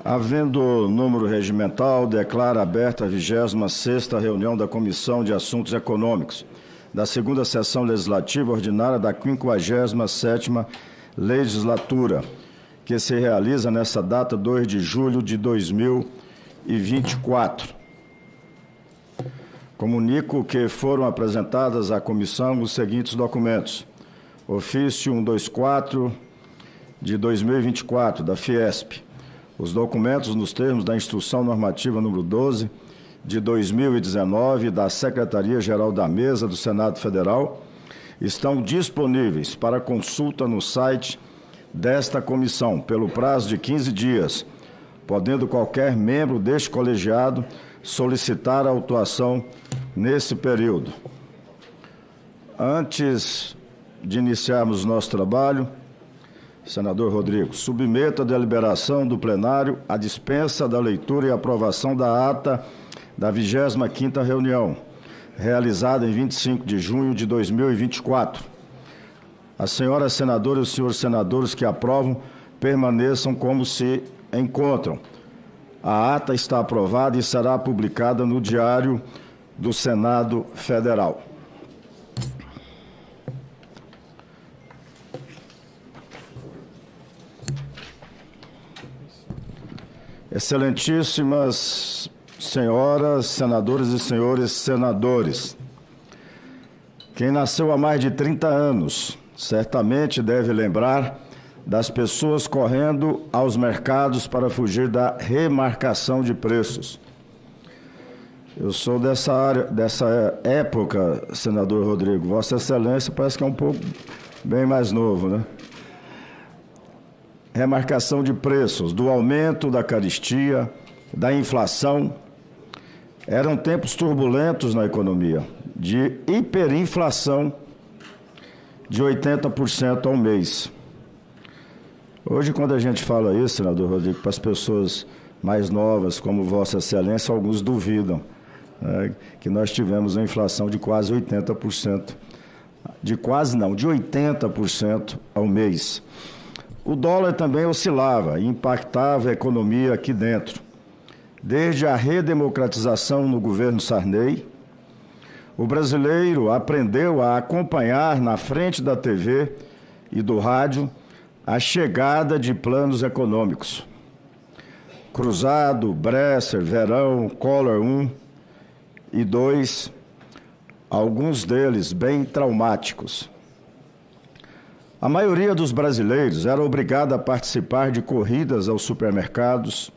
Havendo número regimental, declaro aberta a 26ª reunião da Comissão de Assuntos Econômicos, da segunda sessão legislativa ordinária da 57ª legislatura, que se realiza nesta data, 2 de julho de 2024. Comunico que foram apresentadas à comissão os seguintes documentos. Ofício 124 de 2024, da Fiesp. Os documentos nos termos da Instrução Normativa número 12 de 2019 da Secretaria-Geral da Mesa do Senado Federal estão disponíveis para consulta no site desta comissão pelo prazo de 15 dias, podendo qualquer membro deste colegiado solicitar a autuação nesse período. Antes de iniciarmos nosso trabalho, senador Rodrigo, submeto a deliberação do plenário a dispensa da leitura e aprovação da ata da 25ª reunião, realizada em 25 de junho de 2024. As senhoras senadoras e os senhores senadores que aprovam permaneçam como se encontram. A ata está aprovada e será publicada no Diário do Senado Federal. Excelentíssimas senhoras, senadores e senhores senadores, quem nasceu há mais de 30 anos certamente deve lembrar das pessoas correndo aos mercados para fugir da remarcação de preços. Eu sou dessa época, senador Rodrigo. Vossa Excelência parece que é um pouco bem mais novo, né? Remarcação de preços, do aumento da carestia, da inflação. Eram tempos turbulentos na economia, de hiperinflação de 80% ao mês. Hoje, quando a gente fala isso, senador Rodrigo, para as pessoas mais novas, como Vossa Excelência, alguns duvidam, né, que nós tivemos uma inflação de quase 80%, de 80% ao mês. O dólar também oscilava e impactava a economia aqui dentro. Desde a redemocratização no governo Sarney, o brasileiro aprendeu a acompanhar na frente da TV e do rádio a chegada de planos econômicos. Cruzado, Bresser, Verão, Collor 1 e 2, alguns deles bem traumáticos. A maioria dos brasileiros era obrigada a participar de corridas aos supermercados,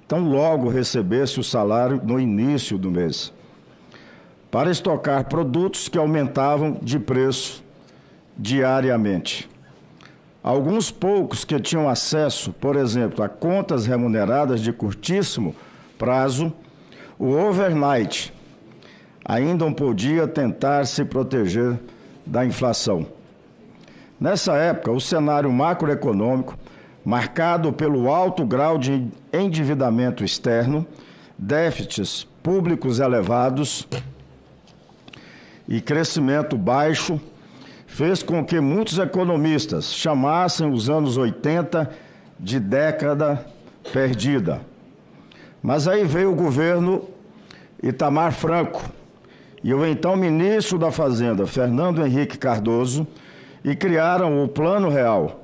tão logo recebesse o salário no início do mês, para estocar produtos que aumentavam de preço diariamente. Alguns poucos que tinham acesso, por exemplo, a contas remuneradas de curtíssimo prazo, o overnight ainda podia tentar se proteger da inflação. Nessa época, o cenário macroeconômico, marcado pelo alto grau de endividamento externo, déficits públicos elevados e crescimento baixo, fez com que muitos economistas chamassem os anos 80 de década perdida. Mas aí veio o governo Itamar Franco e o então ministro da Fazenda, Fernando Henrique Cardoso, e criaram o Plano Real.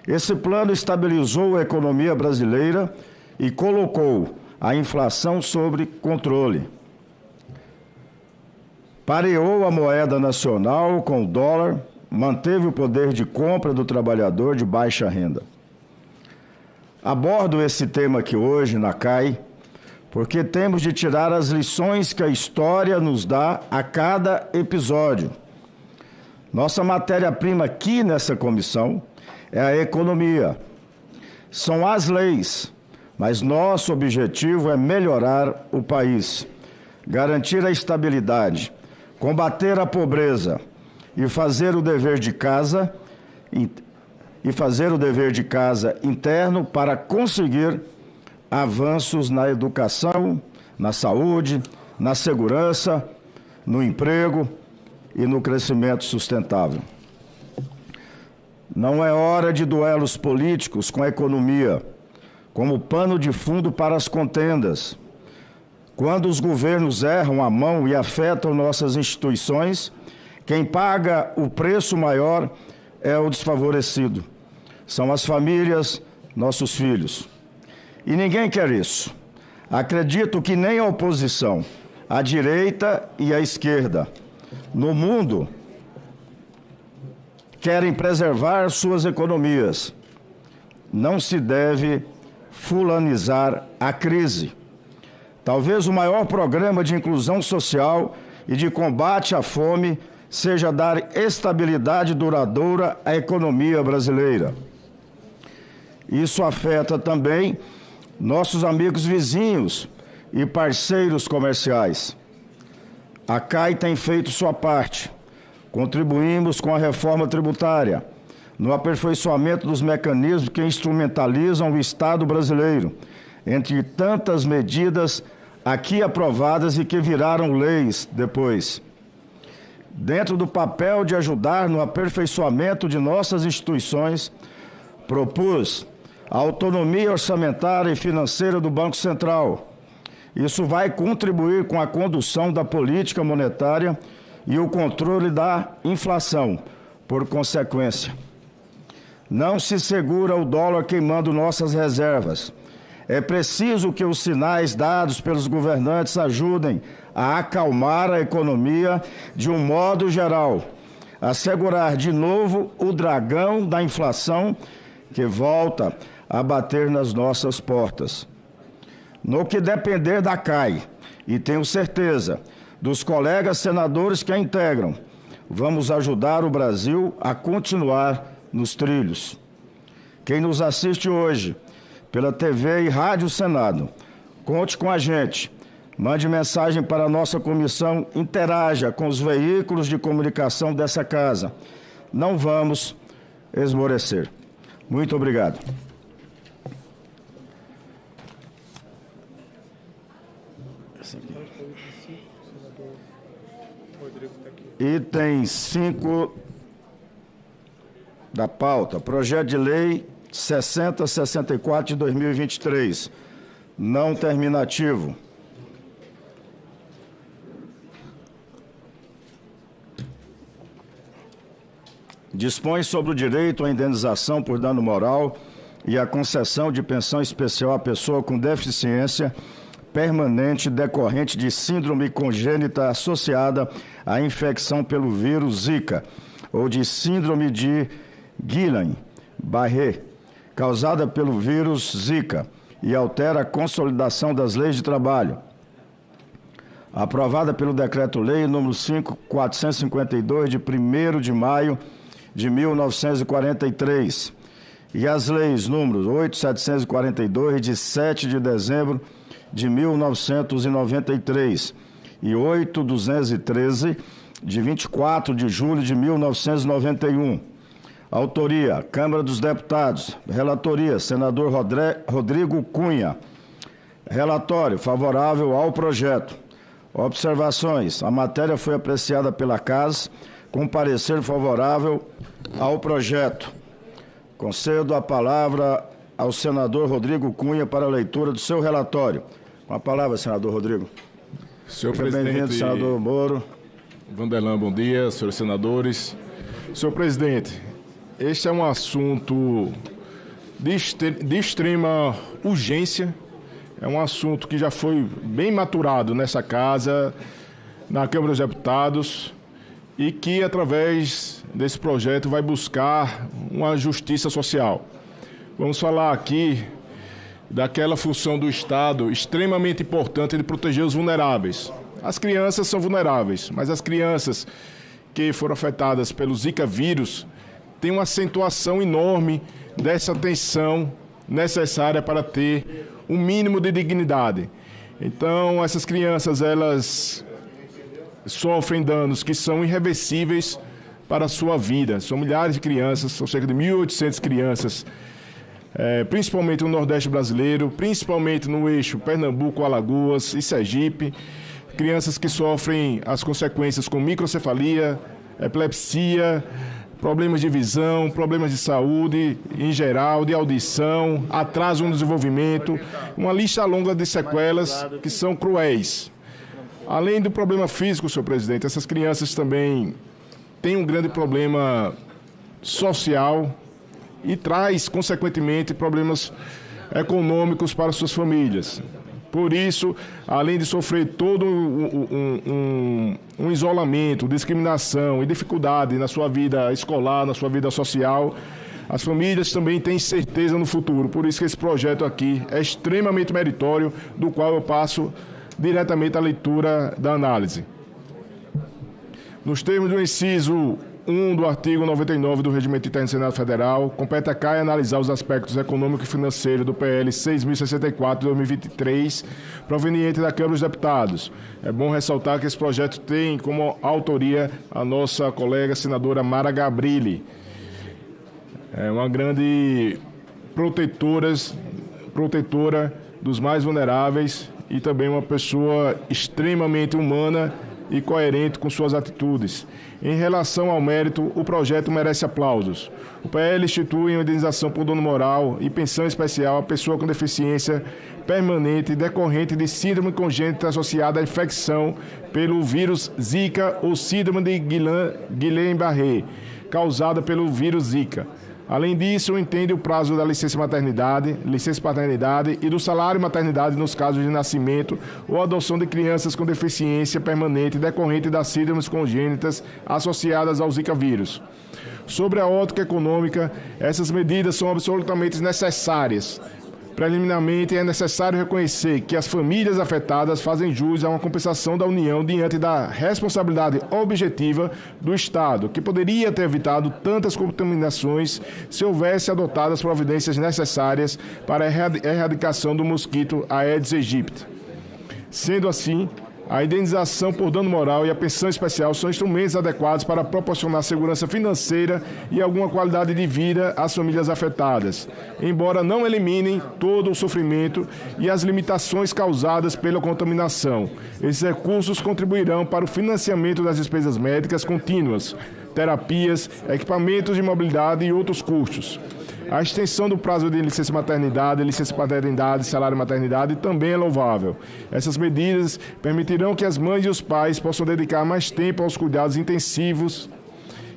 Esse plano estabilizou a economia brasileira e colocou a inflação sob controle. Pareou a moeda nacional com o dólar, manteve o poder de compra do trabalhador de baixa renda. Abordo esse tema aqui hoje na CAI, porque temos de tirar as lições que a história nos dá a cada episódio. Nossa matéria-prima aqui nessa comissão é a economia. São as leis, mas nosso objetivo é melhorar o país, garantir a estabilidade, combater a pobreza e fazer o dever de casa interno para conseguir avanços na educação, na saúde, na segurança, no emprego e no crescimento sustentável. Não é hora de duelos políticos com a economia, como pano de fundo para as contendas. Quando os governos erram a mão e afetam nossas instituições, quem paga o preço maior é o desfavorecido. São as famílias, nossos filhos. E ninguém quer isso. Acredito que nem a oposição, a direita e a esquerda, no mundo, querem preservar suas economias. Não se deve fulanizar a crise. Talvez o maior programa de inclusão social e de combate à fome seja dar estabilidade duradoura à economia brasileira. Isso afeta também nossos amigos vizinhos e parceiros comerciais. A CAI tem feito sua parte. Contribuímos com a reforma tributária, no aperfeiçoamento dos mecanismos que instrumentalizam o Estado brasileiro, entre tantas medidas aqui aprovadas e que viraram leis depois. Dentro do papel de ajudar no aperfeiçoamento de nossas instituições, propus a autonomia orçamentária e financeira do Banco Central. Isso vai contribuir com a condução da política monetária e o controle da inflação, por consequência. Não se segura o dólar queimando nossas reservas. É preciso que os sinais dados pelos governantes ajudem a acalmar a economia de um modo geral, a segurar de novo o dragão da inflação que volta a bater nas nossas portas. No que depender da CAI, e tenho certeza dos colegas senadores que a integram, vamos ajudar o Brasil a continuar nos trilhos. Quem nos assiste hoje, pela TV e Rádio Senado, conte com a gente, mande mensagem para a nossa comissão, interaja com os veículos de comunicação dessa casa. Não vamos esmorecer. Muito obrigado. Item 5 da pauta, projeto de lei 6064 de 2023, não terminativo. Dispõe sobre o direito à indenização por dano moral e a concessão de pensão especial à pessoa com deficiência permanente decorrente de síndrome congênita associada à infecção pelo vírus Zika ou de síndrome de Guillain-Barré, causada pelo vírus Zika, e altera a consolidação das leis de trabalho. Aprovada pelo Decreto-Lei nº 5.452, de 1º de maio de 1943, e as leis números 8.742, de 7 de dezembro de 1993, e 8.213, de 24 de julho de 1991. Autoria, Câmara dos Deputados. Relatoria, senador Rodrigo Cunha. Relatório, favorável ao projeto. Observações, a matéria foi apreciada pela Casa com parecer favorável ao projeto. Concedo a palavra ao senador Rodrigo Cunha para a leitura do seu relatório. Com a palavra, senador Rodrigo. Senhor Seja presidente, bem-vindo, senador Moro. Vanderlan, bom dia, senhores senadores. Senhor presidente, este é um assunto de extrema urgência, é um assunto que já foi bem maturado nessa casa, na Câmara dos Deputados, e que, através desse projeto, vai buscar uma justiça social. Vamos falar aqui daquela função do Estado extremamente importante de proteger os vulneráveis. As crianças são vulneráveis, mas as crianças que foram afetadas pelo Zika vírus têm uma acentuação enorme dessa atenção necessária para ter um mínimo de dignidade. Então, essas crianças, elas sofrem danos que são irreversíveis para a sua vida. São milhares de crianças, são cerca de 1.800 crianças, principalmente no Nordeste brasileiro, principalmente no eixo Pernambuco, Alagoas e Sergipe. Crianças que sofrem as consequências com microcefalia, epilepsia, problemas de visão, problemas de saúde em geral, de audição, atraso no desenvolvimento, uma lista longa de sequelas que são cruéis. Além do problema físico, senhor presidente, essas crianças também têm um grande problema social e traz, consequentemente, problemas econômicos para suas famílias. Por isso, além de sofrer todo um isolamento, discriminação e dificuldade na sua vida escolar, na sua vida social, as famílias também têm certeza no futuro. Por isso que esse projeto aqui é extremamente meritório, do qual eu passo diretamente à leitura da análise. Nos termos do inciso 1 do artigo 99 do Regimento Interno do Senado Federal, compete à CAI analisar os aspectos econômico e financeiro do PL 6.064 de 2023, proveniente da Câmara dos Deputados. É bom ressaltar que esse projeto tem como autoria a nossa colega senadora Mara Gabrilli. É uma grande protetora dos mais vulneráveis e também uma pessoa extremamente humana e coerente com suas atitudes. Em relação ao mérito, o projeto merece aplausos. O PL institui uma indenização por dano moral e pensão especial à pessoa com deficiência permanente decorrente de síndrome congênita associada à infecção pelo vírus Zika ou síndrome de Guillain-Barré, causada pelo vírus Zika. Além disso, entende o prazo da licença maternidade, licença paternidade e do salário maternidade nos casos de nascimento ou adoção de crianças com deficiência permanente decorrente das síndromes congênitas associadas ao Zika vírus. Sobre a ótica econômica, essas medidas são absolutamente necessárias. Preliminarmente, é necessário reconhecer que as famílias afetadas fazem jus a uma compensação da União diante da responsabilidade objetiva do Estado, que poderia ter evitado tantas contaminações se houvesse adotado as providências necessárias para a erradicação do mosquito Aedes aegypti. Sendo assim, a indenização por dano moral e a pensão especial são instrumentos adequados para proporcionar segurança financeira e alguma qualidade de vida às famílias afetadas, embora não eliminem todo o sofrimento e as limitações causadas pela contaminação. Esses recursos contribuirão para o financiamento das despesas médicas contínuas, terapias, equipamentos de mobilidade e outros custos. A extensão do prazo de licença maternidade, licença paternidade e salário maternidade também é louvável. Essas medidas permitirão que as mães e os pais possam dedicar mais tempo aos cuidados intensivos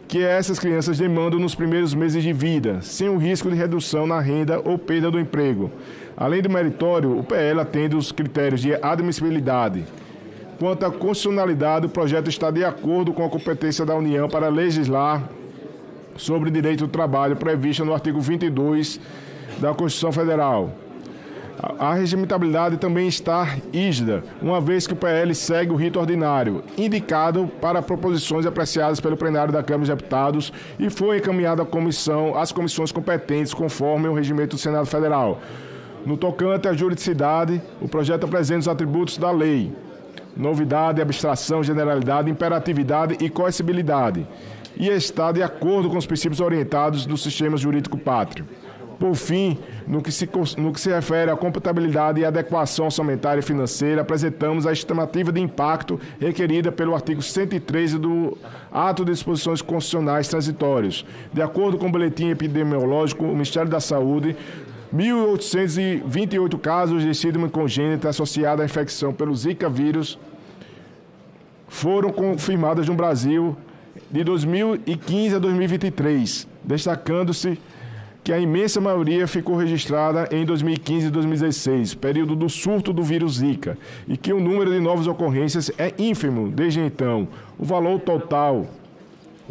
que essas crianças demandam nos primeiros meses de vida, sem o risco de redução na renda ou perda do emprego. Além do meritório, o PL atende os critérios de admissibilidade. Quanto à constitucionalidade, o projeto está de acordo com a competência da União para legislar sobre o direito do trabalho prevista no artigo 22 da Constituição Federal. A regimentabilidade também está rígida, uma vez que o PL segue o rito ordinário, indicado para proposições apreciadas pelo plenário da Câmara dos Deputados e foi encaminhado às comissões competentes, conforme o regimento do Senado Federal. No tocante à juridicidade, o projeto apresenta os atributos da lei: novidade, abstração, generalidade, imperatividade e coercibilidade, e está de acordo com os princípios orientados do sistema jurídico pátrio. Por fim, no que se refere à compatibilidade e adequação orçamentária e financeira, apresentamos a estimativa de impacto requerida pelo artigo 113 do Ato de Disposições Constitucionais Transitórios. De acordo com o boletim epidemiológico, o Ministério da Saúde, 1.828 casos de síndrome congênita associada à infecção pelo Zika vírus foram confirmados no Brasil de 2015 a 2023, destacando-se que a imensa maioria ficou registrada em 2015 e 2016, período do surto do vírus Zika, e que o número de novas ocorrências é ínfimo desde então. O valor total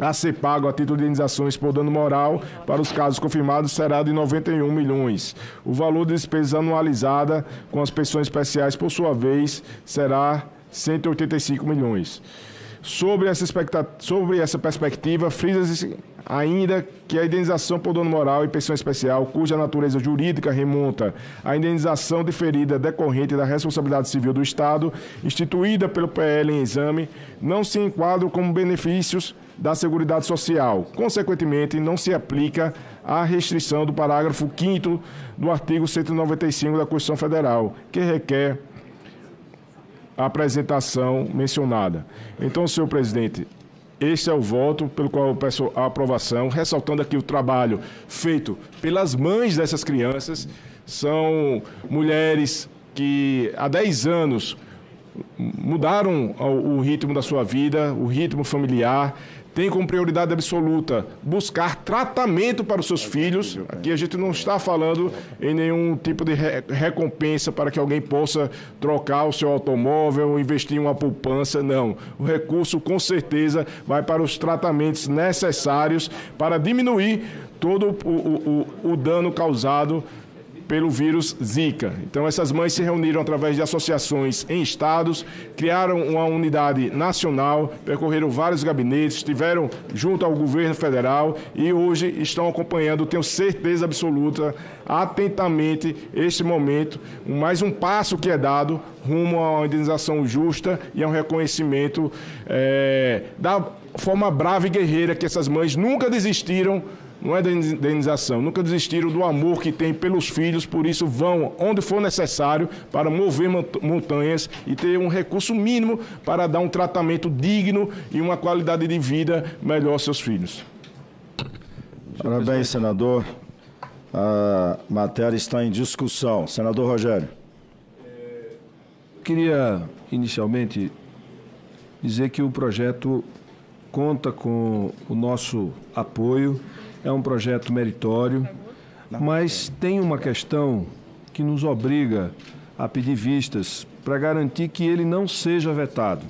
a ser pago a título de indenizações por dano moral para os casos confirmados será de 91 milhões. O valor de despesa anualizada com as pensões especiais, por sua vez, será 185 milhões. Sobre essa perspectiva, frisa-se ainda que a indenização por dano moral e pensão especial, cuja natureza jurídica remonta à indenização diferida decorrente da responsabilidade civil do Estado, instituída pelo PL em exame, não se enquadram como benefícios da Seguridade Social. Consequentemente, não se aplica a restrição do parágrafo 5º do artigo 195 da Constituição Federal, que requer a apresentação mencionada. Então, senhor presidente, este é o voto pelo qual eu peço a aprovação, ressaltando aqui o trabalho feito pelas mães dessas crianças. São mulheres que há 10 anos mudaram o ritmo da sua vida, o ritmo familiar, tem como prioridade absoluta buscar tratamento para os seus filhos. Aqui a gente não está falando em nenhum tipo de recompensa para que alguém possa trocar o seu automóvel, investir em uma poupança, não. O recurso, com certeza, vai para os tratamentos necessários para diminuir todo o dano causado pelo vírus Zika. Então, essas mães se reuniram através de associações em estados, criaram uma unidade nacional, percorreram vários gabinetes, estiveram junto ao governo federal e hoje estão acompanhando, tenho certeza absoluta, atentamente este momento, mais um passo que é dado rumo a uma indenização justa e a um reconhecimento da forma brava e guerreira que essas mães nunca desistiram. Não é da indenização, nunca desistiram do amor que têm pelos filhos, por isso vão onde for necessário para mover montanhas e ter um recurso mínimo para dar um tratamento digno e uma qualidade de vida melhor aos seus filhos. Parabéns, senador. A matéria está em discussão. Senador Rogério. Queria, inicialmente, dizer que o projeto conta com o nosso apoio. É um projeto meritório, mas tem uma questão que nos obriga a pedir vistas para garantir que ele não seja vetado,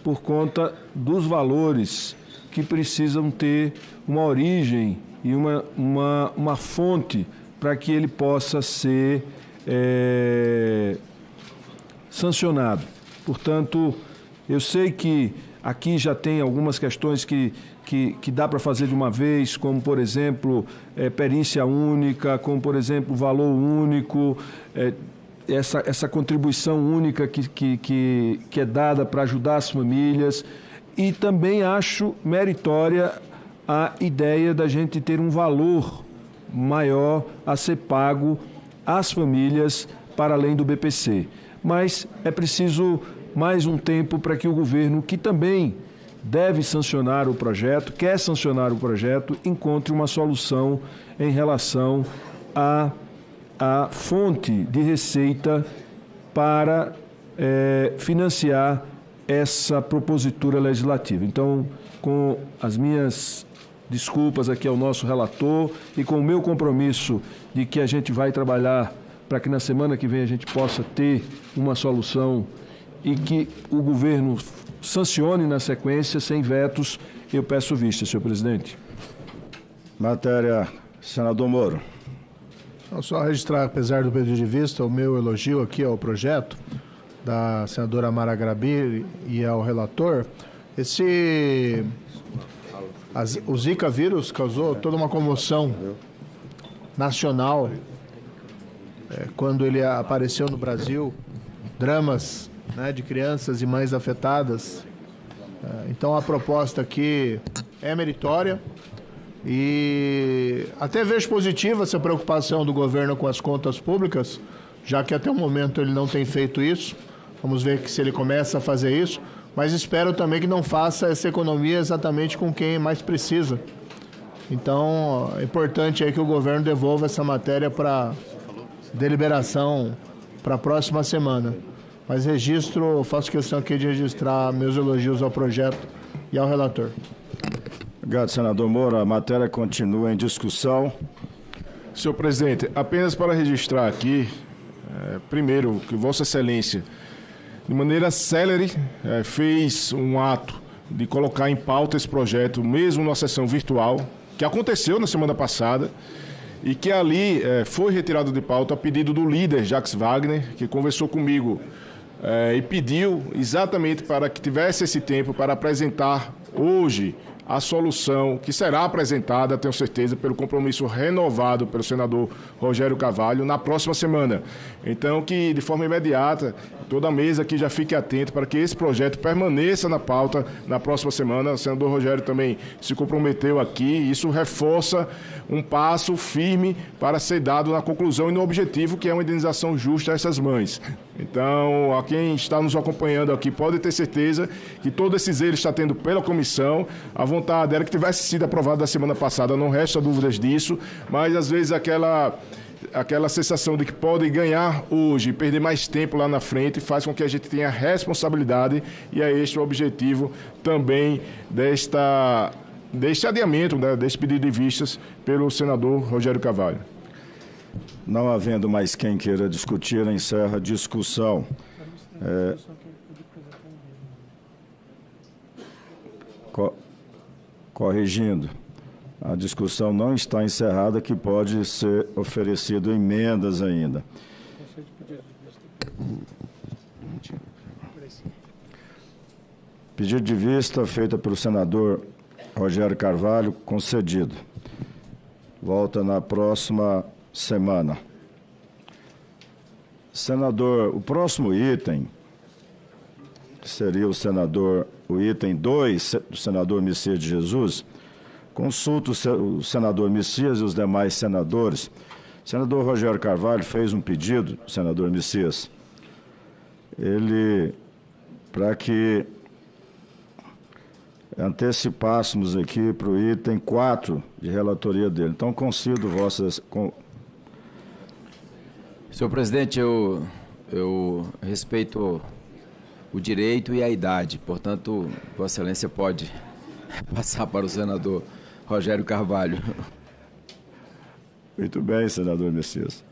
por conta dos valores que precisam ter uma origem e uma fonte para que ele possa ser sancionado. Portanto, eu sei que aqui já tem algumas questões que dá para fazer de uma vez, como, por exemplo, perícia única, como, por exemplo, valor único, essa contribuição única que é dada para ajudar as famílias. E também acho meritória a ideia da gente ter um valor maior a ser pago às famílias para além do BPC. Mas é preciso mais um tempo para que o governo, que também deve sancionar o projeto, quer sancionar o projeto, encontre uma solução em relação à fonte de receita para financiar essa propositura legislativa. Então, com as minhas desculpas aqui ao nosso relator e com o meu compromisso de que a gente vai trabalhar para que na semana que vem a gente possa ter uma solução e que o governo sancione na sequência, sem vetos, eu peço vista, senhor presidente. Matéria, senador Moro. Só registrar, apesar do pedido de vista, o meu elogio aqui ao projeto da senadora Mara Grabi e ao relator. O Zika vírus causou toda uma comoção nacional quando ele apareceu no Brasil, dramas, né, de crianças e mães afetadas. Então a proposta aqui é meritória e até vejo positiva essa preocupação do governo com as contas públicas, já que até o momento ele não tem feito isso. Vamos ver se ele começa a fazer isso, mas espero também que não faça essa economia exatamente com quem mais precisa. Então é importante aí que o governo devolva essa matéria para deliberação para a próxima semana. Mas faço questão aqui de registrar meus elogios ao projeto e ao relator. Obrigado, senador Moro. A matéria continua em discussão. Senhor presidente, apenas para registrar aqui, primeiro, que Vossa Excelência, de maneira célere, fez um ato de colocar em pauta esse projeto, mesmo numa sessão virtual, que aconteceu na semana passada, e que ali foi retirado de pauta a pedido do líder Jacques Wagner, que conversou comigo e pediu exatamente para que tivesse esse tempo para apresentar hoje a solução que será apresentada, tenho certeza, pelo compromisso renovado pelo senador Rogério Carvalho na próxima semana. Então, que de forma imediata, toda a mesa aqui já fique atento para que esse projeto permaneça na pauta na próxima semana. O senador Rogério também se comprometeu aqui, isso reforça um passo firme para ser dado na conclusão e no objetivo, que é uma indenização justa a essas mães. Então, a quem está nos acompanhando aqui pode ter certeza que todos esses erros está tendo pela comissão. A vontade era que tivesse sido aprovado da semana passada, não resta dúvidas disso, mas às vezes aquela sensação de que pode ganhar hoje e perder mais tempo lá na frente faz com que a gente tenha responsabilidade, e é este o objetivo também deste adiamento, né, deste pedido de vistas pelo senador Rogério Carvalho. Não havendo mais quem queira discutir, encerra a discussão. Corrigindo, a discussão não está encerrada, que pode ser oferecido emendas ainda. Pedido de vista feito pelo senador Rogério Carvalho, concedido. Volta na próxima semana. Senador, o próximo item seria o item 2 do senador Messias de Jesus. Consulto o senador Messias e os demais senadores. O senador Rogério Carvalho fez um pedido, senador Messias, para que antecipássemos aqui para o item 4 de relatoria dele. Então, concedo vossas... Senhor presidente, eu respeito o direito e a idade, portanto, Vossa Excelência pode passar para o senador Rogério Carvalho. Muito bem, senador Messias.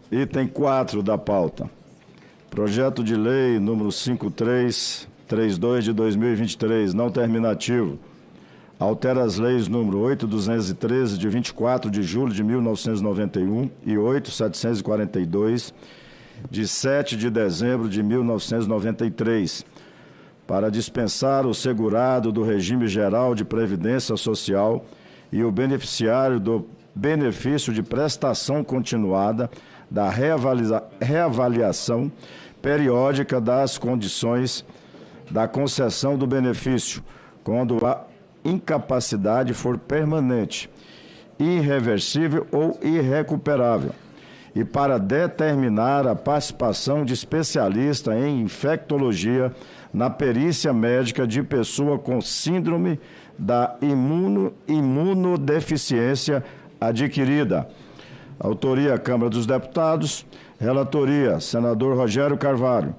Item 4 da pauta. Projeto de lei número 5332 de 2023, não terminativo. Altera as leis número 8.213 de 24 de julho de 1991 e 8.742 de 7 de dezembro de 1993, para dispensar o segurado do regime geral de previdência social e o beneficiário do benefício de prestação continuada da reavaliação periódica das condições da concessão do benefício, quando a incapacidade for permanente, irreversível ou irrecuperável, e para determinar a participação de especialista em infectologia na perícia médica de pessoa com síndrome da imunodeficiência adquirida. Autoria, Câmara dos Deputados. Relatoria, senador Rogério Carvalho.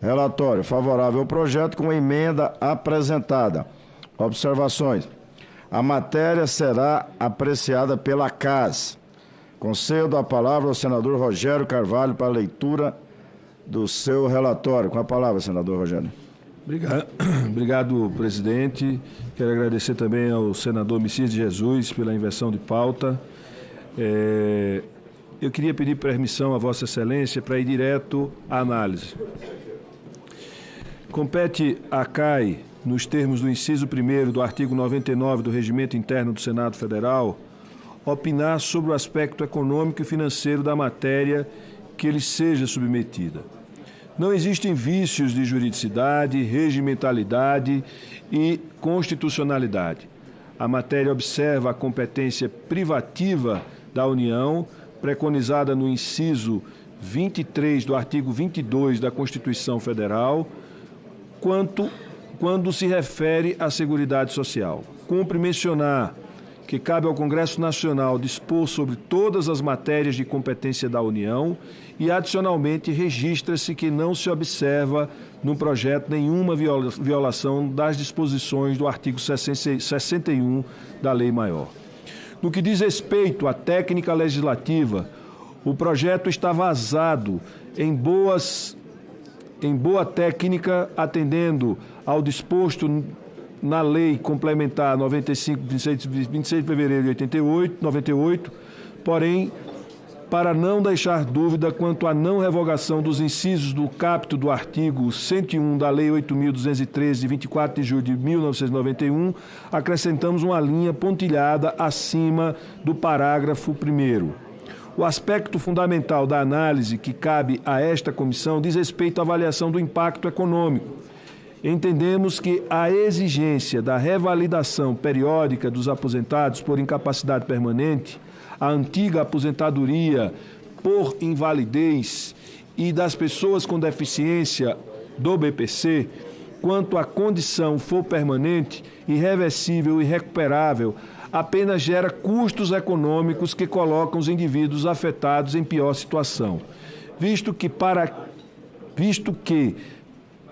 Relatório, favorável ao projeto com emenda apresentada. Observações. A matéria será apreciada pela CAS. Concedo a palavra ao senador Rogério Carvalho para a leitura do seu relatório. Com a palavra, senador Rogério. Obrigado, presidente. Quero agradecer também ao senador Messias de Jesus pela inversão de pauta. Eu queria pedir permissão a Vossa Excelência para ir direto à análise. Compete à CAI, nos termos do inciso 1º do artigo 99 do Regimento Interno do Senado Federal, opinar sobre o aspecto econômico e financeiro da matéria que lhe seja submetida. Não existem vícios de juridicidade, regimentalidade e constitucionalidade. A matéria observa a competência privativa da União, preconizada no inciso 23 do artigo 22 da Constituição Federal, quando se refere à Seguridade Social. Cumpre mencionar que cabe ao Congresso Nacional dispor sobre todas as matérias de competência da União e, adicionalmente, registra-se que não se observa no projeto nenhuma violação das disposições do artigo 61 da Lei Maior. No que diz respeito à técnica legislativa, o projeto está vazado em boa técnica, atendendo ao disposto na Lei Complementar 95, 26 de fevereiro de 98, porém, para não deixar dúvida quanto à não revogação dos incisos do caput do artigo 101 da Lei 8.213, de 24 de julho de 1991, acrescentamos uma linha pontilhada acima do parágrafo 1º. O aspecto fundamental da análise que cabe a esta comissão diz respeito à avaliação do impacto econômico. Entendemos que a exigência da revalidação periódica dos aposentados por incapacidade permanente, a antiga aposentadoria por invalidez e das pessoas com deficiência do BPC, quanto a condição for permanente, irreversível e irrecuperável, apenas gera custos econômicos que colocam os indivíduos afetados em pior situação, visto que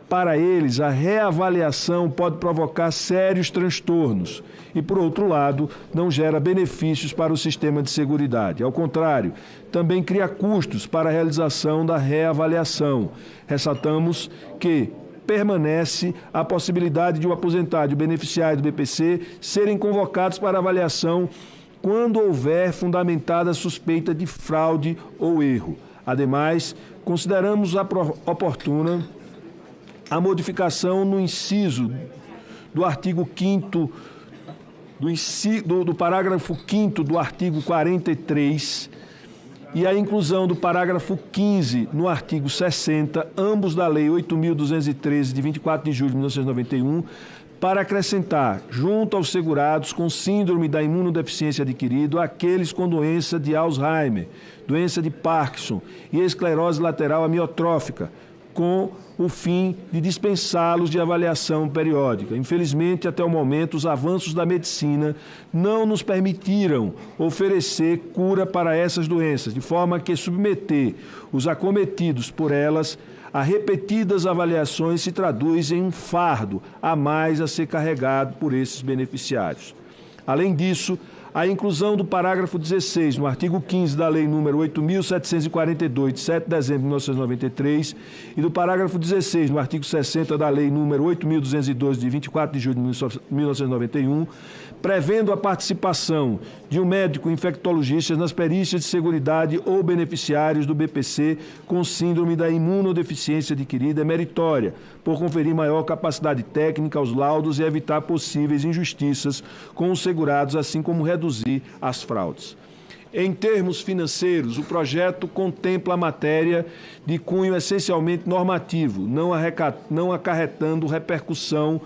para eles a reavaliação pode provocar sérios transtornos e, por outro lado, não gera benefícios para o sistema de seguridade. Ao contrário, também cria custos para a realização da reavaliação. Ressaltamos que permanece a possibilidade de o aposentado e o beneficiário do BPC serem convocados para avaliação quando houver fundamentada suspeita de fraude ou erro. Ademais, consideramos oportuna a modificação no inciso do artigo 5º do parágrafo 5º do artigo 43 e a inclusão do parágrafo 15 no artigo 60, ambos da Lei 8.213, de 24 de julho de 1991, para acrescentar, junto aos segurados com síndrome da imunodeficiência adquirida, aqueles com doença de Alzheimer, doença de Parkinson e esclerose lateral amiotrófica, com o fim de dispensá-los de avaliação periódica. Infelizmente, até o momento, os avanços da medicina não nos permitiram oferecer cura para essas doenças, de forma que submeter os acometidos por elas a repetidas avaliações se traduz em um fardo a mais a ser carregado por esses beneficiários. Além disso, a inclusão do parágrafo 16 no artigo 15 da Lei nº 8.742, de 7 de dezembro de 1993, e do parágrafo 16 no artigo 60 da Lei nº 8.212, de 24 de julho de 1991, prevendo a participação de um médico infectologista nas perícias de seguridade ou beneficiários do BPC com síndrome da imunodeficiência adquirida é meritória, por conferir maior capacidade técnica aos laudos e evitar possíveis injustiças com os segurados, assim como reduzir as fraudes. Em termos financeiros, o projeto contempla a matéria de cunho essencialmente normativo, não acarretando repercussão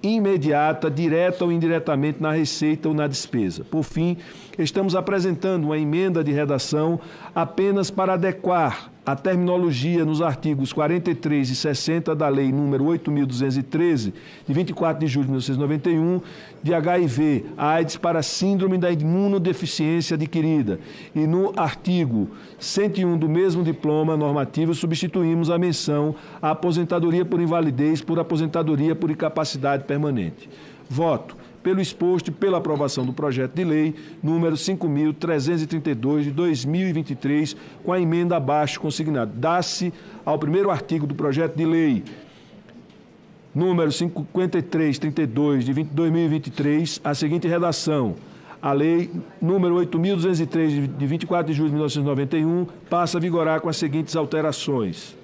imediata, direta ou indiretamente na receita ou na despesa. Por fim, estamos apresentando uma emenda de redação apenas para adequar a terminologia nos artigos 43 e 60 da Lei nº 8.213, de 24 de julho de 1991, de HIV, AIDS para síndrome da imunodeficiência adquirida. E no artigo 101 do mesmo diploma normativo, substituímos a menção à aposentadoria por invalidez por aposentadoria por incapacidade permanente. Voto pelo exposto e pela aprovação do projeto de lei número 5.332 de 2023, com a emenda abaixo consignada. Dá-se ao primeiro artigo do projeto de lei número 5332 de 2023 a seguinte redação: a lei número 8.203 de 24 de julho de 1991 passa a vigorar com as seguintes alterações.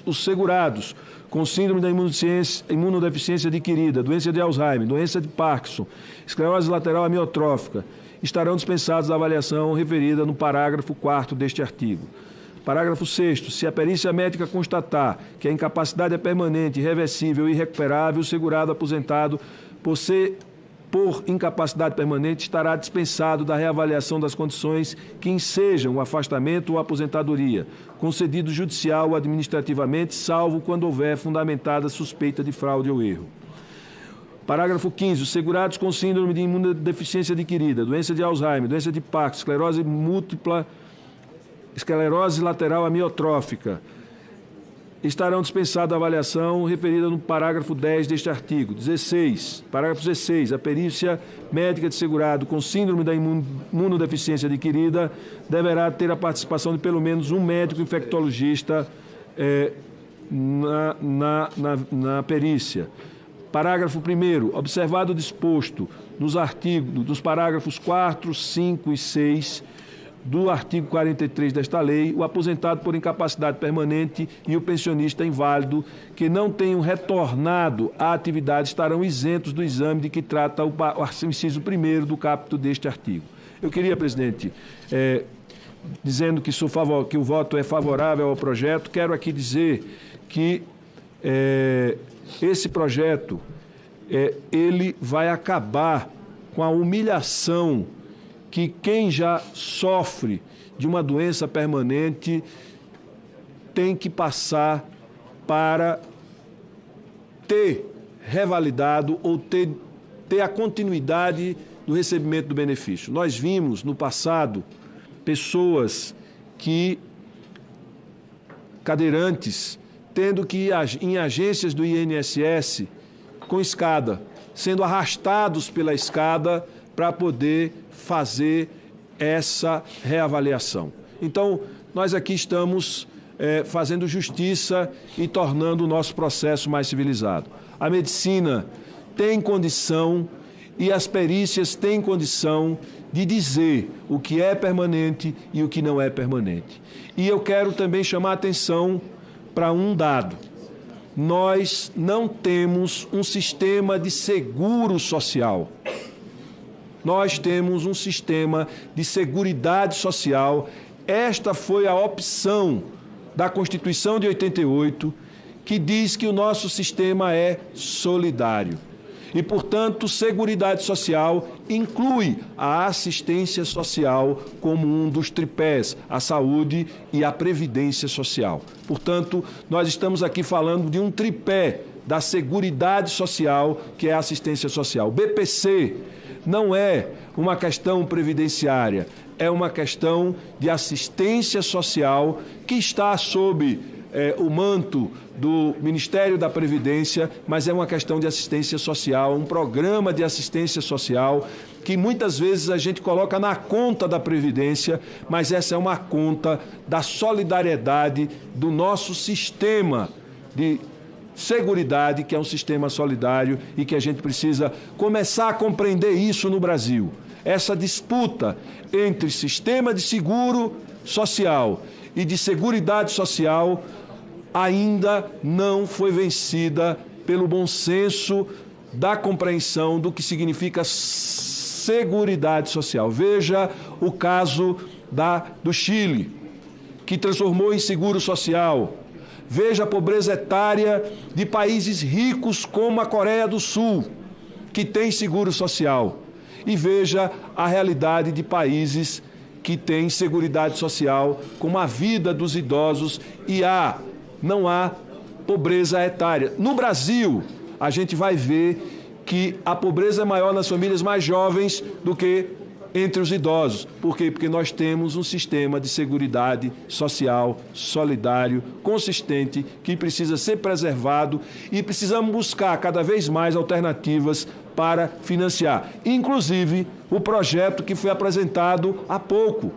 Os segurados com síndrome da imunodeficiência adquirida, doença de Alzheimer, doença de Parkinson, esclerose lateral amiotrófica, estarão dispensados da avaliação referida no parágrafo 4º deste artigo. Parágrafo 6º. Se a perícia médica constatar que a incapacidade é permanente, irreversível e irrecuperável, o segurado aposentado por incapacidade permanente estará dispensado da reavaliação das condições que ensejam o afastamento ou aposentadoria, concedido judicial ou administrativamente, salvo quando houver fundamentada suspeita de fraude ou erro. Parágrafo 15. Os segurados com síndrome de imunodeficiência adquirida, doença de Alzheimer, doença de Parkinson, esclerose múltipla, esclerose lateral amiotrófica, estarão dispensados da avaliação referida no parágrafo 10 deste artigo. 16. Parágrafo 16. A perícia médica de segurado com síndrome da imunodeficiência adquirida deverá ter a participação de pelo menos um médico infectologista na perícia. Parágrafo 1º. Observado o disposto nos parágrafos 4, 5 e 6 do artigo 43 desta lei, o aposentado por incapacidade permanente e o pensionista inválido que não tenham retornado à atividade estarão isentos do exame de que trata o inciso 1º do caput deste artigo. Eu queria, presidente, dizendo que o voto é favorável ao projeto, quero aqui dizer que esse projeto ele vai acabar com a humilhação que quem já sofre de uma doença permanente tem que passar para ter revalidado ou ter a continuidade do recebimento do benefício. Nós vimos no passado pessoas cadeirantes, tendo que ir em agências do INSS com escada, sendo arrastados pela escada para poder fazer essa reavaliação. Então, nós aqui estamos fazendo justiça e tornando o nosso processo mais civilizado. A medicina tem condição e as perícias têm condição de dizer o que é permanente e o que não é permanente. E eu quero também chamar a atenção para um dado. Nós não temos um sistema de seguro social. Nós temos um sistema de seguridade social. Esta foi a opção da Constituição de 88, que diz que o nosso sistema é solidário. E, portanto, Seguridade Social inclui a assistência social como um dos tripés, a saúde e a previdência social. Portanto, nós estamos aqui falando de um tripé da Seguridade Social, que é a assistência social. O BPC não é uma questão previdenciária, é uma questão de assistência social que está sob o manto do Ministério da Previdência, mas é uma questão de assistência social, um programa de assistência social que muitas vezes a gente coloca na conta da Previdência, mas essa é uma conta da solidariedade do nosso sistema de seguridade, que é um sistema solidário e que a gente precisa começar a compreender isso no Brasil. Essa disputa entre sistema de seguro social e de seguridade social ainda não foi vencida pelo bom senso da compreensão do que significa seguridade social. Veja o caso do Chile, que transformou em seguro social. Veja a pobreza etária de países ricos como a Coreia do Sul, que tem seguro social. E veja a realidade de países que têm seguridade social, como a vida dos idosos, e não há pobreza etária. No Brasil, a gente vai ver que a pobreza é maior nas famílias mais jovens do que entre os idosos. Por quê? Porque nós temos um sistema de seguridade social, solidário, consistente, que precisa ser preservado e precisamos buscar cada vez mais alternativas para financiar. Inclusive, o projeto que foi apresentado há pouco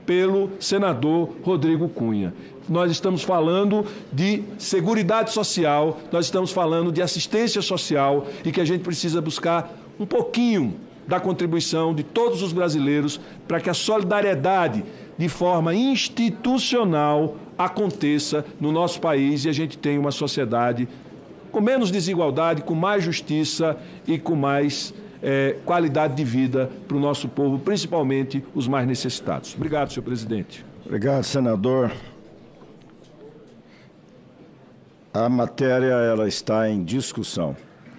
pelo senador Rodrigo Cunha. Nós estamos falando de seguridade social, nós estamos falando de assistência social e que a gente precisa buscar um pouquinho da contribuição de todos os brasileiros para que a solidariedade de forma institucional aconteça no nosso país e a gente tenha uma sociedade com menos desigualdade, com mais justiça e com mais qualidade de vida para o nosso povo, principalmente os mais necessitados. Obrigado, senhor presidente. Obrigado, senador. A matéria ela está em discussão.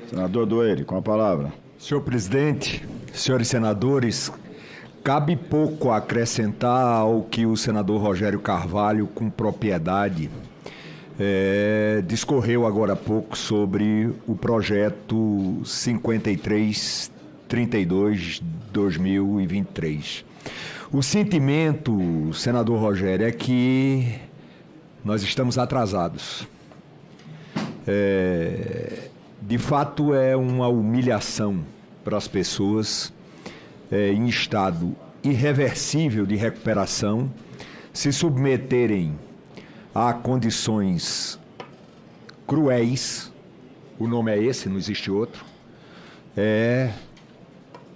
Senador Doire, com a palavra. Senhor presidente, senhores senadores, cabe pouco acrescentar ao que o senador Rogério Carvalho, com propriedade, discorreu agora há pouco sobre o projeto 5332-2023. O sentimento, senador Rogério, é que nós estamos atrasados. De fato, é uma humilhação para as pessoas em estado irreversível de recuperação se submeterem a condições cruéis, o nome é esse, não existe outro,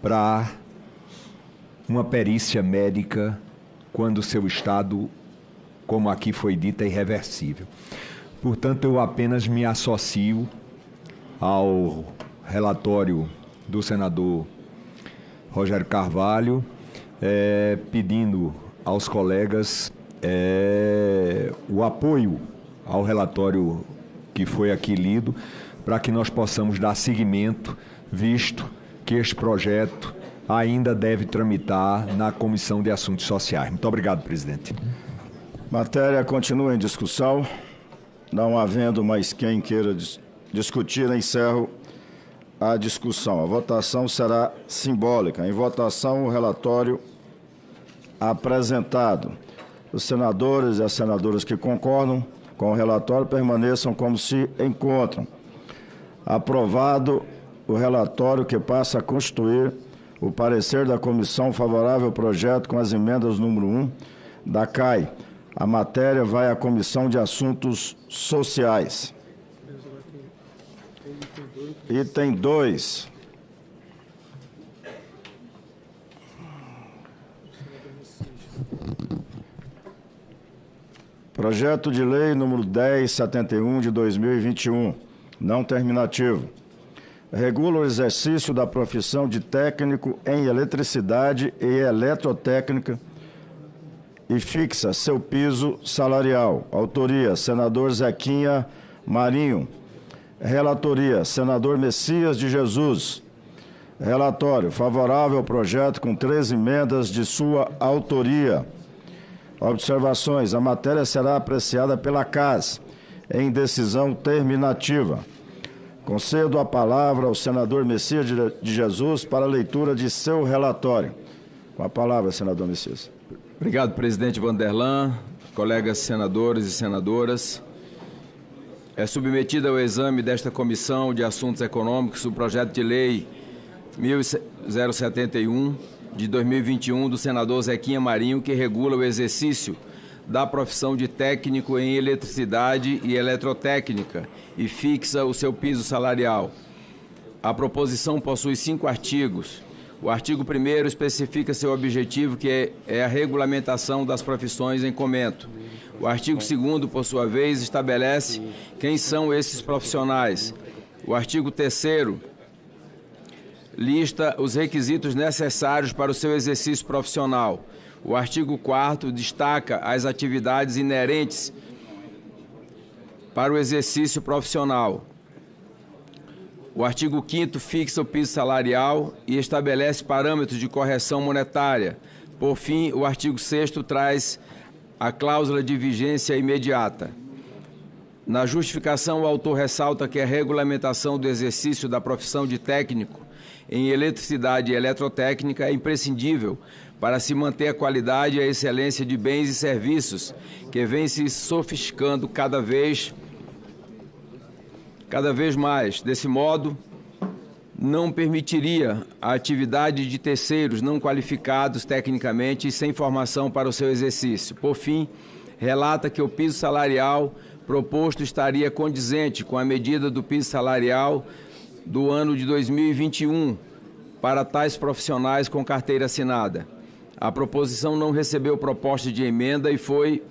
para uma perícia médica quando o seu estado, como aqui foi dito, é irreversível. Portanto, eu apenas me associo ao relatório do senador Rogério Carvalho, pedindo aos colegas o apoio ao relatório que foi aqui lido, para que nós possamos dar seguimento, visto que este projeto ainda deve tramitar na Comissão de Assuntos Sociais. Muito obrigado, presidente. Matéria continua em discussão. Não havendo mais quem queira discutir, encerro a discussão. A votação será simbólica. Em votação, o relatório apresentado. Os senadores e as senadoras que concordam com o relatório permaneçam como se encontram. Aprovado o relatório, que passa a constituir o parecer da comissão favorável ao projeto com as emendas número 1 da CAI. A matéria vai à Comissão de Assuntos Sociais. Item 2. Projeto de Lei número 1071 de 2021, não terminativo. Regula o exercício da profissão de técnico em eletricidade e eletrotécnica e fixa seu piso salarial. Autoria, senador Zequinha Marinho. Relatoria, senador Messias de Jesus. Relatório, favorável ao projeto com 3 emendas de sua autoria. Observações, a matéria será apreciada pela CAS em decisão terminativa. Concedo a palavra ao senador Messias de Jesus para a leitura de seu relatório. Com a palavra, senador Messias. Obrigado, presidente Vanderlan, colegas senadores e senadoras. É submetido ao exame desta Comissão de Assuntos Econômicos o projeto de lei 1071 de 2021 do senador Zequinha Marinho, que regula o exercício da profissão de técnico em eletricidade e eletrotécnica e fixa o seu piso salarial. A proposição possui 5 artigos. O artigo 1º especifica seu objetivo, que é a regulamentação das profissões em comento. O artigo 2º, por sua vez, estabelece quem são esses profissionais. O artigo 3º lista os requisitos necessários para o seu exercício profissional. O artigo 4º destaca as atividades inerentes para o exercício profissional. O artigo 5º fixa o piso salarial e estabelece parâmetros de correção monetária. Por fim, o artigo 6º traz a cláusula de vigência imediata. Na justificação, o autor ressalta que a regulamentação do exercício da profissão de técnico em eletricidade e eletrotécnica é imprescindível para se manter a qualidade e a excelência de bens e serviços que vem se sofisticando cada vez mais. Desse modo, não permitiria a atividade de terceiros não qualificados tecnicamente e sem formação para o seu exercício. Por fim, relata que o piso salarial proposto estaria condizente com a medida do piso salarial do ano de 2021 para tais profissionais com carteira assinada. A proposição não recebeu proposta de emenda e foi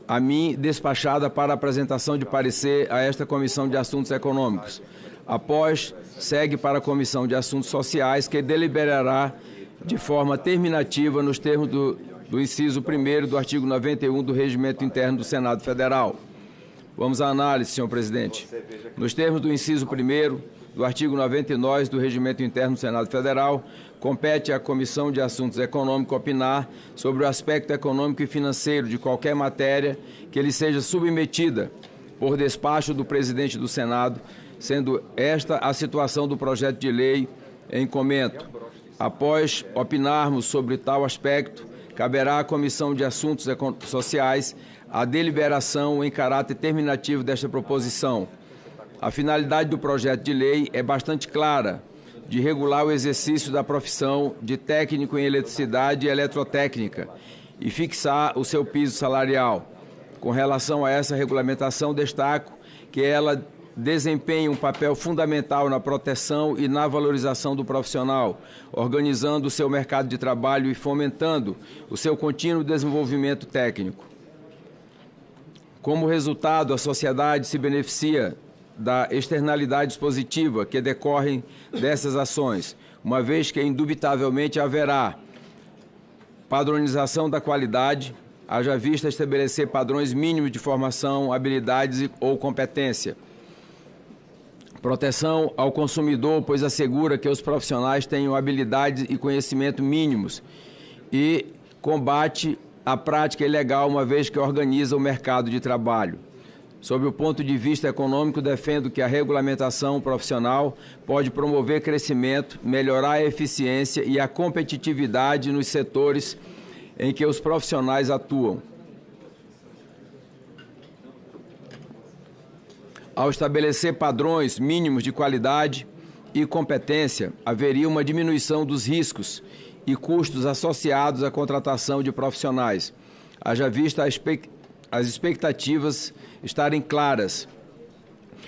a mim despachada para apresentação de parecer a esta Comissão de Assuntos Econômicos. Após, segue para a Comissão de Assuntos Sociais, que deliberará de forma terminativa nos termos do inciso 1º do artigo 91 do Regimento Interno do Senado Federal. Vamos à análise, senhor presidente. Nos termos do inciso 1º do artigo 99 do Regimento Interno do Senado Federal, compete à Comissão de Assuntos Econômicos opinar sobre o aspecto econômico e financeiro de qualquer matéria que lhe seja submetida por despacho do presidente do Senado, sendo esta a situação do projeto de lei em comento. Após opinarmos sobre tal aspecto, caberá à Comissão de Assuntos Sociais a deliberação em caráter terminativo desta proposição. A finalidade do projeto de lei é bastante clara, de regular o exercício da profissão de técnico em eletricidade e eletrotécnica e fixar o seu piso salarial. Com relação a essa regulamentação, destaco que ela desempenha um papel fundamental na proteção e na valorização do profissional, organizando o seu mercado de trabalho e fomentando o seu contínuo desenvolvimento técnico. Como resultado, a sociedade se beneficia da externalidade positiva que decorrem dessas ações, uma vez que indubitavelmente haverá padronização da qualidade, haja vista estabelecer padrões mínimos de formação, habilidades ou competência. Proteção ao consumidor, pois assegura que os profissionais tenham habilidades e conhecimento mínimos e combate a prática ilegal, uma vez que organiza o mercado de trabalho. Sob o ponto de vista econômico, defendo que a regulamentação profissional pode promover crescimento, melhorar a eficiência e a competitividade nos setores em que os profissionais atuam. Ao estabelecer padrões mínimos de qualidade e competência, haveria uma diminuição dos riscos e custos associados à contratação de profissionais, haja vista as expectativas estarem claras.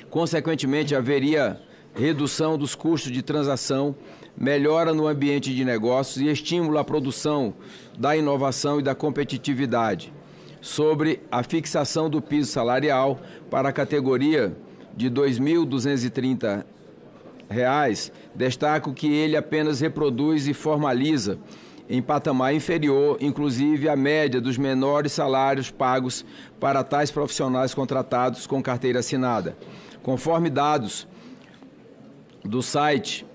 Consequentemente, haveria redução dos custos de transação, melhora no ambiente de negócios e estímulo à produção da inovação e da competitividade. Sobre a fixação do piso salarial para a categoria de R$ 2.230, destaco que ele apenas reproduz e formaliza em patamar inferior, inclusive a média dos menores salários pagos para tais profissionais contratados com carteira assinada. Conforme dados do site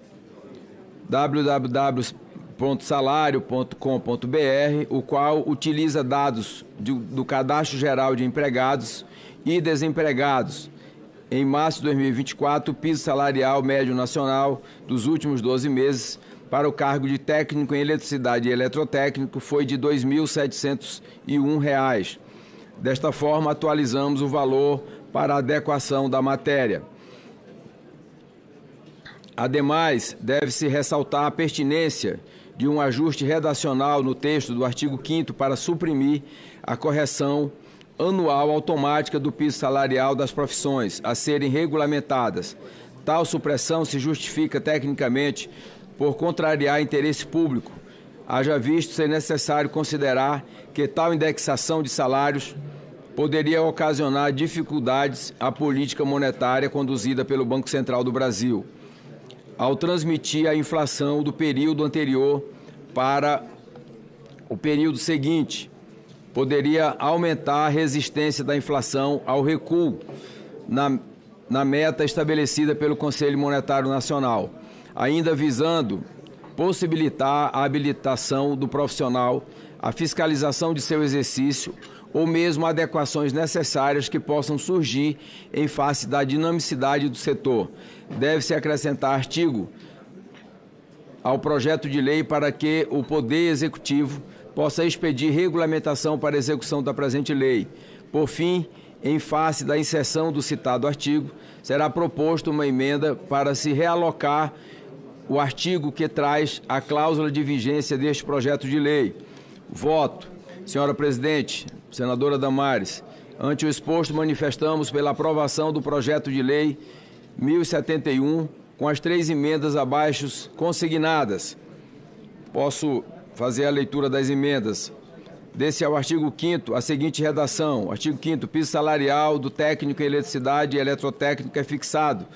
www.salario.com.br, o qual utiliza dados do Cadastro Geral de Empregados e Desempregados. Em março de 2024, o piso salarial médio nacional dos últimos 12 meses para o cargo de técnico em eletricidade e eletrotécnico foi de R$ 2.701. Desta forma, atualizamos o valor para a adequação da matéria. Ademais, deve-se ressaltar a pertinência de um ajuste redacional no texto do artigo 5º para suprimir a correção anual automática do piso salarial das profissões a serem regulamentadas. Tal supressão se justifica tecnicamente por contrariar interesse público, haja visto ser necessário considerar que tal indexação de salários poderia ocasionar dificuldades à política monetária conduzida pelo Banco Central do Brasil, ao transmitir a inflação do período anterior para o período seguinte. Poderia aumentar a resistência da inflação ao recuo na meta estabelecida pelo Conselho Monetário Nacional, ainda visando possibilitar a habilitação do profissional, a fiscalização de seu exercício ou mesmo adequações necessárias que possam surgir em face da dinamicidade do setor. Deve-se acrescentar artigo ao projeto de lei para que o Poder Executivo possa expedir regulamentação para execução da presente lei. Por fim, em face da inserção do citado artigo, será proposto uma emenda para se realocar o artigo que traz a cláusula de vigência deste projeto de lei. Voto. Senhora Presidente, senadora Damares, ante o exposto, manifestamos pela aprovação do projeto de lei 1071, com as 3 emendas abaixo consignadas. Posso fazer a leitura das emendas. Desse ao artigo 5º, a seguinte redação. Artigo 5º, piso salarial do técnico em eletricidade e eletrotécnico é fixado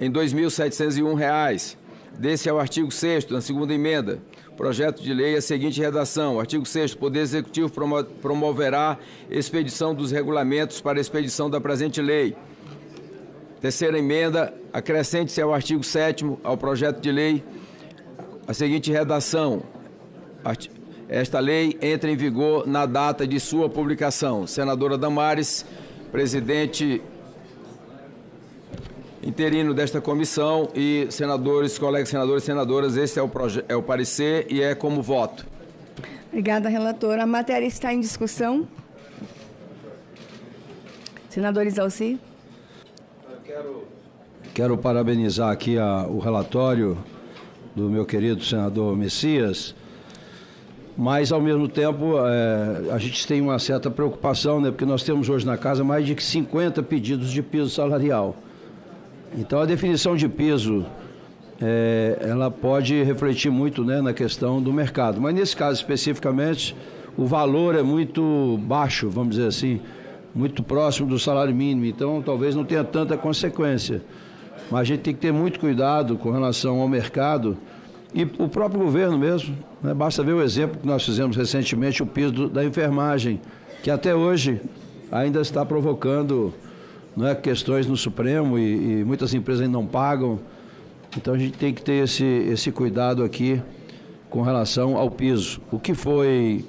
em R$ 2.701. Desse ao artigo 6º, na segunda emenda, projeto de lei, a seguinte redação. Artigo 6º, o Poder Executivo promoverá expedição dos regulamentos para expedição da presente lei. Terceira emenda, acrescente-se ao artigo 7º, ao projeto de lei, a seguinte redação. Esta lei entra em vigor na data de sua publicação. Senadora Damares, presidente interino desta comissão, e senadores, colegas senadores e senadoras, esse é o parecer e é como voto. Obrigada, relatora. A matéria está em discussão. Senador Isalci. Quero parabenizar aqui o relatório do meu querido senador Messias, mas, ao mesmo tempo, a gente tem uma certa preocupação, né, porque nós temos hoje na casa mais de 50 pedidos de piso salarial. Então, a definição de piso, ela pode refletir muito, né, na questão do mercado. Mas, nesse caso especificamente, o valor é muito baixo, vamos dizer assim, muito próximo do salário mínimo. Então, talvez não tenha tanta consequência. Mas a gente tem que ter muito cuidado com relação ao mercado e o próprio governo mesmo, né? Basta ver o exemplo que nós fizemos recentemente, o piso da enfermagem, que até hoje ainda está provocando, né, questões no Supremo e muitas empresas ainda não pagam. Então a gente tem que ter esse cuidado aqui com relação ao piso. O que foi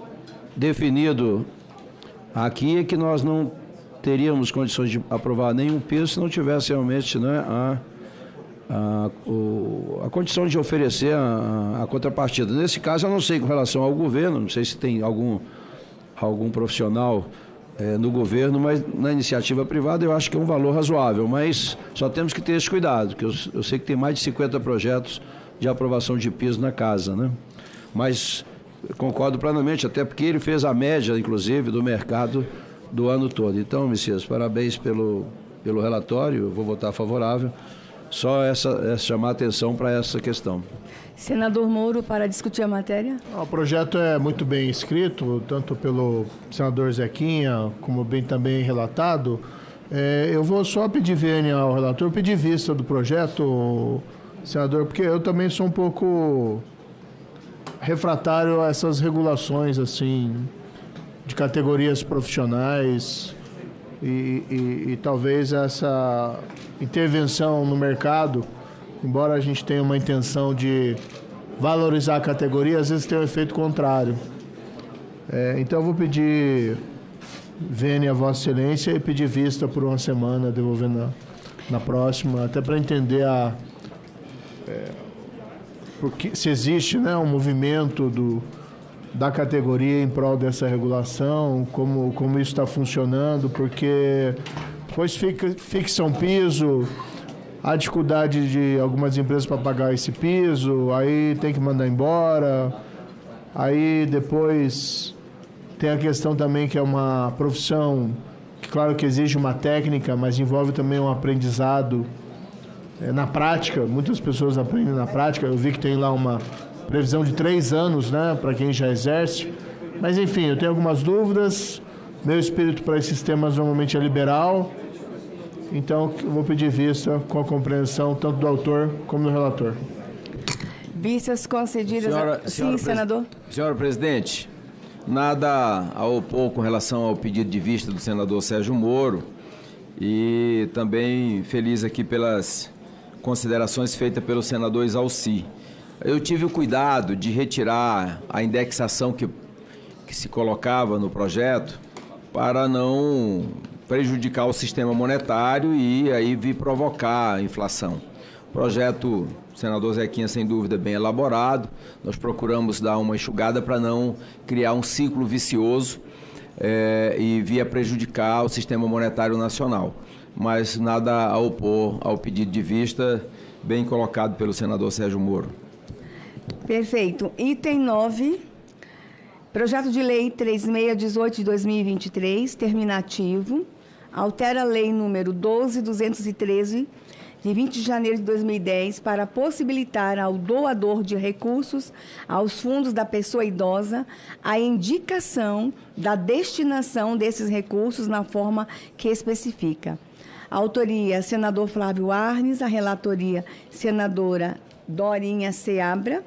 definido aqui é que nós não teríamos condições de aprovar nenhum piso se não tivesse realmente, né, a condição de oferecer a contrapartida. Nesse caso, eu não sei com relação ao governo, não sei se tem algum profissional no governo, mas na iniciativa privada eu acho que é um valor razoável, mas só temos que ter esse cuidado, que eu sei que tem mais de 50 projetos de aprovação de piso na casa, né? Mas concordo plenamente, até porque ele fez a média, inclusive, do mercado do ano todo. Então, Messias, parabéns pelo relatório, eu vou votar favorável. Só chamar atenção para essa questão. Senador Moro, para discutir a matéria. O projeto é muito bem escrito, tanto pelo senador Zequinha, como bem também relatado. Eu vou só pedir vênia ao relator, pedir vista do projeto, senador, porque eu também sou um pouco refratário a essas regulações, assim, de categorias profissionais e talvez essa intervenção no mercado, embora a gente tenha uma intenção de valorizar a categoria, às vezes tem um efeito contrário. Então eu vou pedir vênia a Vossa Excelência e pedir vista por uma semana, devolvendo na próxima, até para entender porque, se existe, né, um movimento da categoria em prol dessa regulação, como isso está funcionando, porque depois fixa um piso, há dificuldade de algumas empresas para pagar esse piso, aí tem que mandar embora, aí depois tem a questão também que é uma profissão que, claro que exige uma técnica, mas envolve também um aprendizado na prática, muitas pessoas aprendem na prática, eu vi que tem lá uma previsão de 3 anos, né, para quem já exerce, mas enfim, eu tenho algumas dúvidas, meu espírito para esses temas normalmente é liberal, então eu vou pedir vista com a compreensão tanto do autor como do relator. Vistas concedidas... Sim, senador. Senhora presidente, nada a opor com relação ao pedido de vista do senador Sérgio Moro e também feliz aqui pelas considerações feitas pelo senador Exalci. Eu tive o cuidado de retirar a indexação que se colocava no projeto para não prejudicar o sistema monetário e aí vir provocar a inflação. O projeto, senador Zequinha, sem dúvida, bem elaborado. Nós procuramos dar uma enxugada para não criar um ciclo vicioso e vir a prejudicar o sistema monetário nacional. Mas nada a opor ao pedido de vista, bem colocado pelo senador Sérgio Moro. Perfeito. Item 9, projeto de lei 3618 de 2023, terminativo, altera a lei número 12.213, de 20 de janeiro de 2010, para possibilitar ao doador de recursos aos fundos da pessoa idosa a indicação da destinação desses recursos na forma que especifica. A autoria, senador Flávio Arnes, a relatoria, senadora Dorinha Seabra,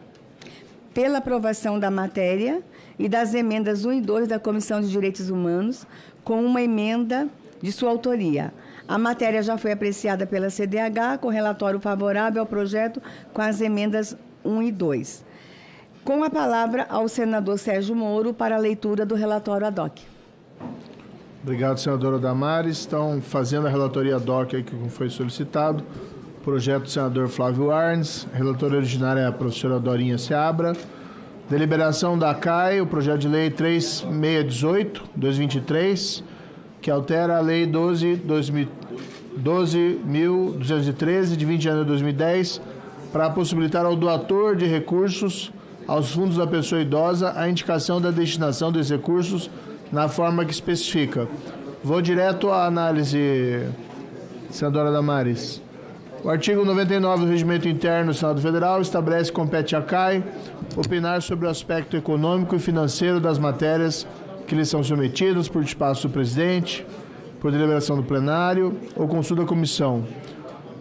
pela aprovação da matéria e das emendas 1 e 2 da Comissão de Direitos Humanos, com uma emenda de sua autoria. A matéria já foi apreciada pela CDH, com relatório favorável ao projeto, com as emendas 1 e 2. Com a palavra ao senador Sérgio Moro para a leitura do relatório ad hoc. Obrigado, senadora Damares. Estão fazendo a relatoria ad hoc aí, que foi solicitado. Projeto do senador Flávio Arnes, relatora originária é a professora Dorinha Seabra. Deliberação da CAI, o projeto de lei 3618/2023, que altera a lei 12.213, de 20 de janeiro de 2010, para possibilitar ao doador de recursos aos fundos da pessoa idosa a indicação da destinação dos recursos na forma que especifica. Vou direto à análise, senadora Damares. O artigo 99 do Regimento Interno do Senado Federal estabelece que compete à CAI opinar sobre o aspecto econômico e financeiro das matérias que lhes são submetidas por despacho do presidente, por deliberação do plenário ou consulta da comissão.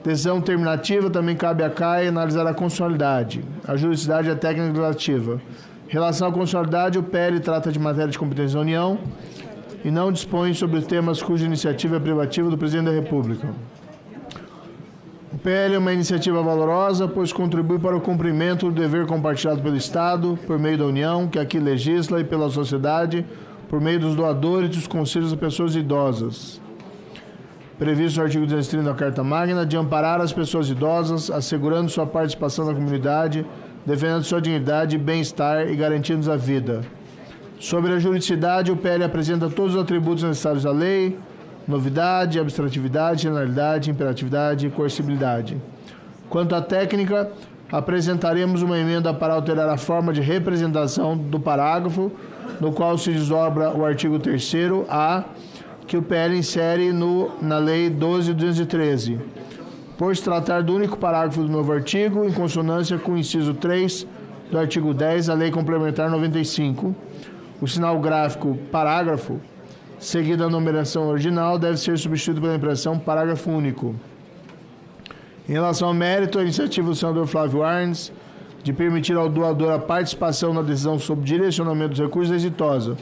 Decisão terminativa também cabe à CAI analisar a constitucionalidade, a juridicidade e a técnica legislativa. Em relação à constitucionalidade, o PL trata de matéria de competência da União e não dispõe sobre temas cuja iniciativa é privativa do Presidente da República. O PL é uma iniciativa valorosa, pois contribui para o cumprimento do dever compartilhado pelo Estado, por meio da União, que aqui legisla, e pela sociedade, por meio dos doadores e dos conselhos de pessoas idosas. Previsto no artigo 230 da Carta Magna, de amparar as pessoas idosas, assegurando sua participação na comunidade, defendendo sua dignidade e bem-estar e garantindo a vida. Sobre a juridicidade, o PL apresenta todos os atributos necessários à lei: novidade, abstratividade, generalidade, imperatividade e coercibilidade. Quanto à técnica, apresentaremos uma emenda para alterar a forma de representação do parágrafo, no qual se desdobra o artigo 3º-A, que o PL insere na Lei 12.213, por se tratar do único parágrafo do novo artigo, em consonância com o inciso 3 do artigo 10 da Lei Complementar 95. O sinal gráfico parágrafo, seguido a numeração original, deve ser substituído pela impressão parágrafo único. Em relação ao mérito, a iniciativa do senador Flávio Arnes de permitir ao doador a participação na decisão sobre direcionamento dos recursos é exitosa,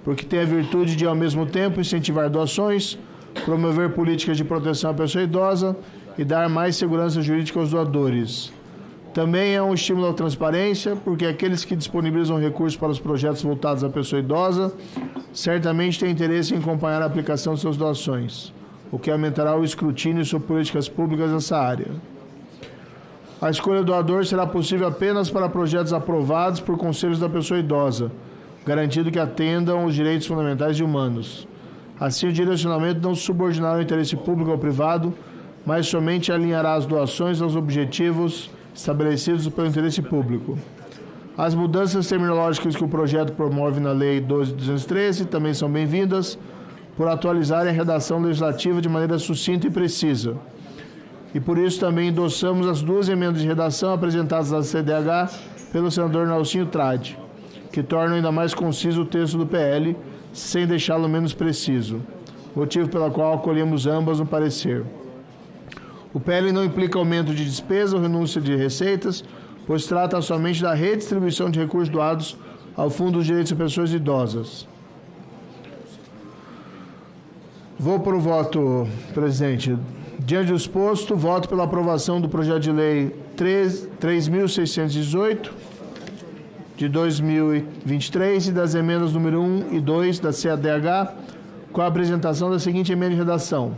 porque tem a virtude de, ao mesmo tempo, incentivar doações, promover políticas de proteção à pessoa idosa e dar mais segurança jurídica aos doadores. Também é um estímulo à transparência, porque aqueles que disponibilizam recursos para os projetos voltados à pessoa idosa certamente têm interesse em acompanhar a aplicação de suas doações, o que aumentará o escrutínio sobre políticas públicas nessa área. A escolha do doador será possível apenas para projetos aprovados por conselhos da pessoa idosa, garantindo que atendam os direitos fundamentais e humanos. Assim, o direcionamento não subordinará o interesse público ao privado, mas somente alinhará as doações aos objetivos estabelecidos pelo interesse público. As mudanças terminológicas que o projeto promove na Lei 12.213 também são bem-vindas, por atualizarem a redação legislativa de maneira sucinta e precisa. E por isso também endossamos as duas emendas de redação apresentadas à CDH pelo senador Nelsinho Trade, que tornam ainda mais conciso o texto do PL, sem deixá-lo menos preciso, motivo pelo qual acolhemos ambas no parecer. O PL não implica aumento de despesa ou renúncia de receitas, pois trata somente da redistribuição de recursos doados ao Fundo dos Direitos de Pessoas Idosas. Vou para o voto, presidente. Diante do exposto, voto pela aprovação do projeto de lei 3.618, de 2023, e das emendas número 1 e 2 da CADH, com a apresentação da seguinte emenda de redação.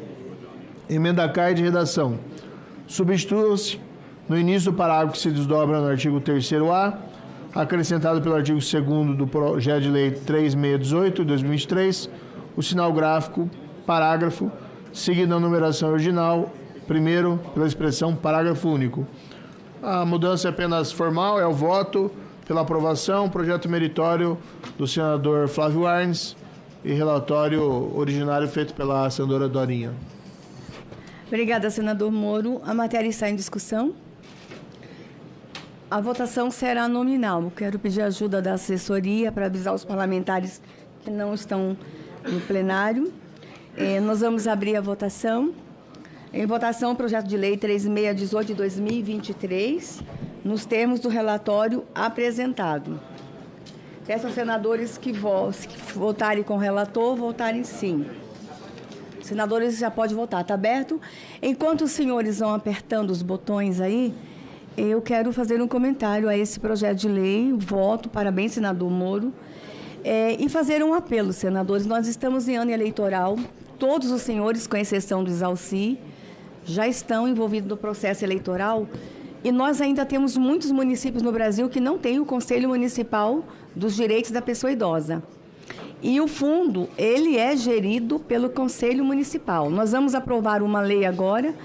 Emenda CAI de redação. Substitua-se, no início do parágrafo que se desdobra no artigo 3º-A, acrescentado pelo artigo 2º do projeto de lei 3.618, de 2023, o sinal gráfico, parágrafo, seguido a numeração original, primeiro pela expressão parágrafo único. A mudança é apenas formal, é o voto pela aprovação, projeto meritório do senador Flávio Arnes e relatório originário feito pela senadora Dorinha. Obrigada, senador Moro. A matéria está em discussão. A votação será nominal. Quero pedir a ajuda da assessoria para avisar os parlamentares que não estão no plenário. Nós vamos abrir a votação. Em votação, o projeto de lei 3618 de 2023, nos termos do relatório apresentado. Peço aos senadores que votarem com o relator, votarem sim. Senadores, já pode votar, está aberto? Enquanto os senhores vão apertando os botões aí, eu quero fazer um comentário a esse projeto de lei, voto, parabéns, senador Moro, e fazer um apelo, senadores. Nós estamos em ano eleitoral, todos os senhores, com exceção do Exalci, já estão envolvidos no processo eleitoral, e nós ainda temos muitos municípios no Brasil que não têm o Conselho Municipal dos Direitos da Pessoa Idosa. E o fundo, ele é gerido pelo Conselho Municipal. Nós vamos aprovar uma lei agora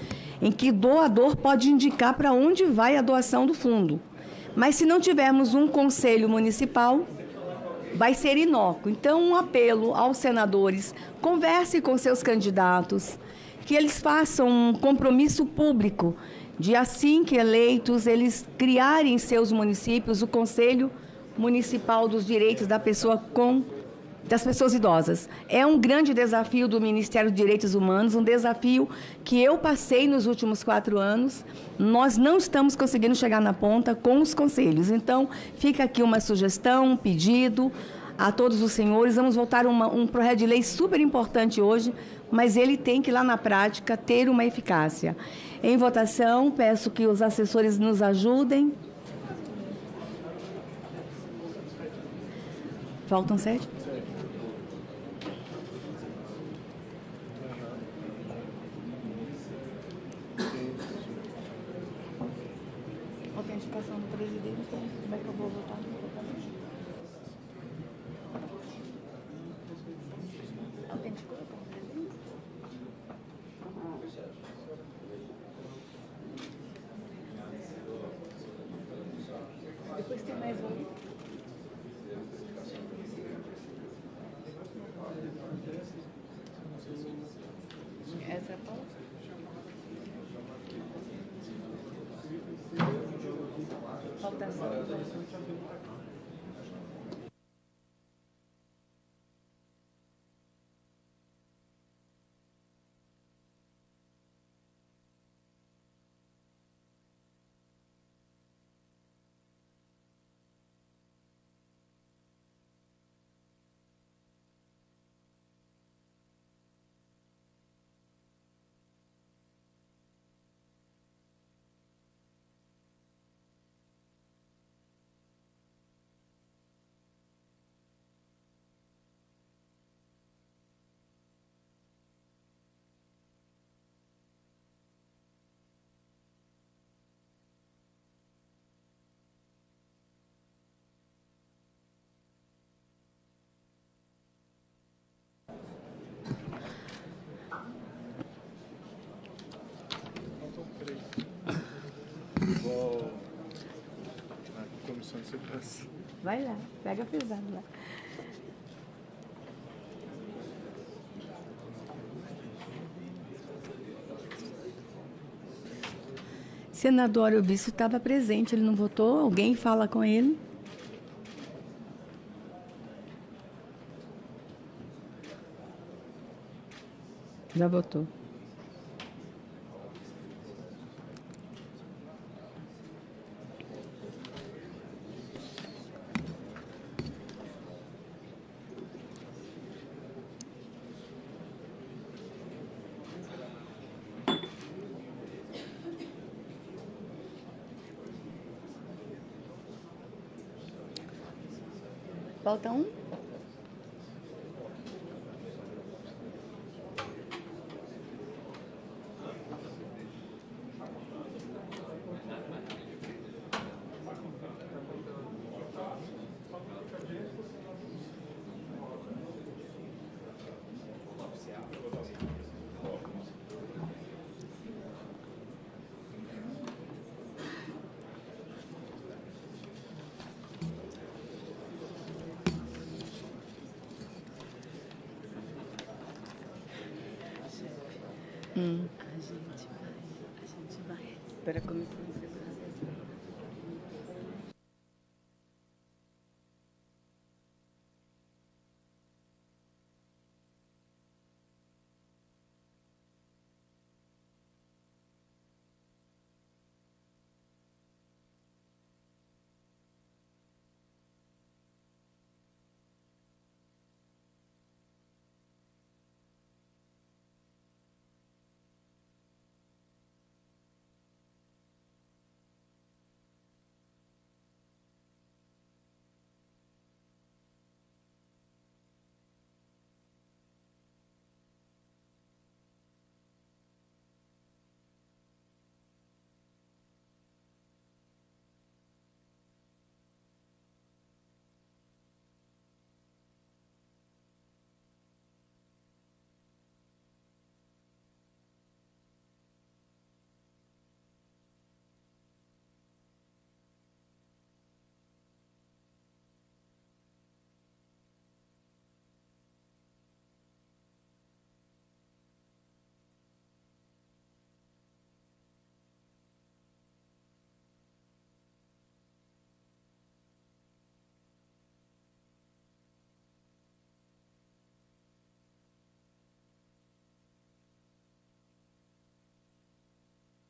em que o doador pode indicar para onde vai a doação do fundo. Mas se não tivermos um Conselho Municipal, vai ser inócuo. Então, um apelo aos senadores, converse com seus candidatos, que eles façam um compromisso público de, assim que eleitos, eles criarem em seus municípios o Conselho Municipal dos Direitos das Pessoas Idosas. É um grande desafio do Ministério dos Direitos Humanos, um desafio que eu passei nos últimos 4 anos. Nós não estamos conseguindo chegar na ponta com os conselhos. Então, fica aqui uma sugestão, um pedido a todos os senhores. Vamos votar um projeto de lei super importante hoje, mas ele tem que, lá na prática, ter uma eficácia. Em votação, peço que os assessores nos ajudem. Faltam 7? Autenticação do presidente, como é que eu vou votar? Autenticou como presidente? Depois tem mais um. Essa é a pausa? Faltação. Vai lá, pega pesado lá. Senador Elvício estava presente, ele não votou? Alguém fala com ele? Já votou. Falta um? A gente vai. Espera começar.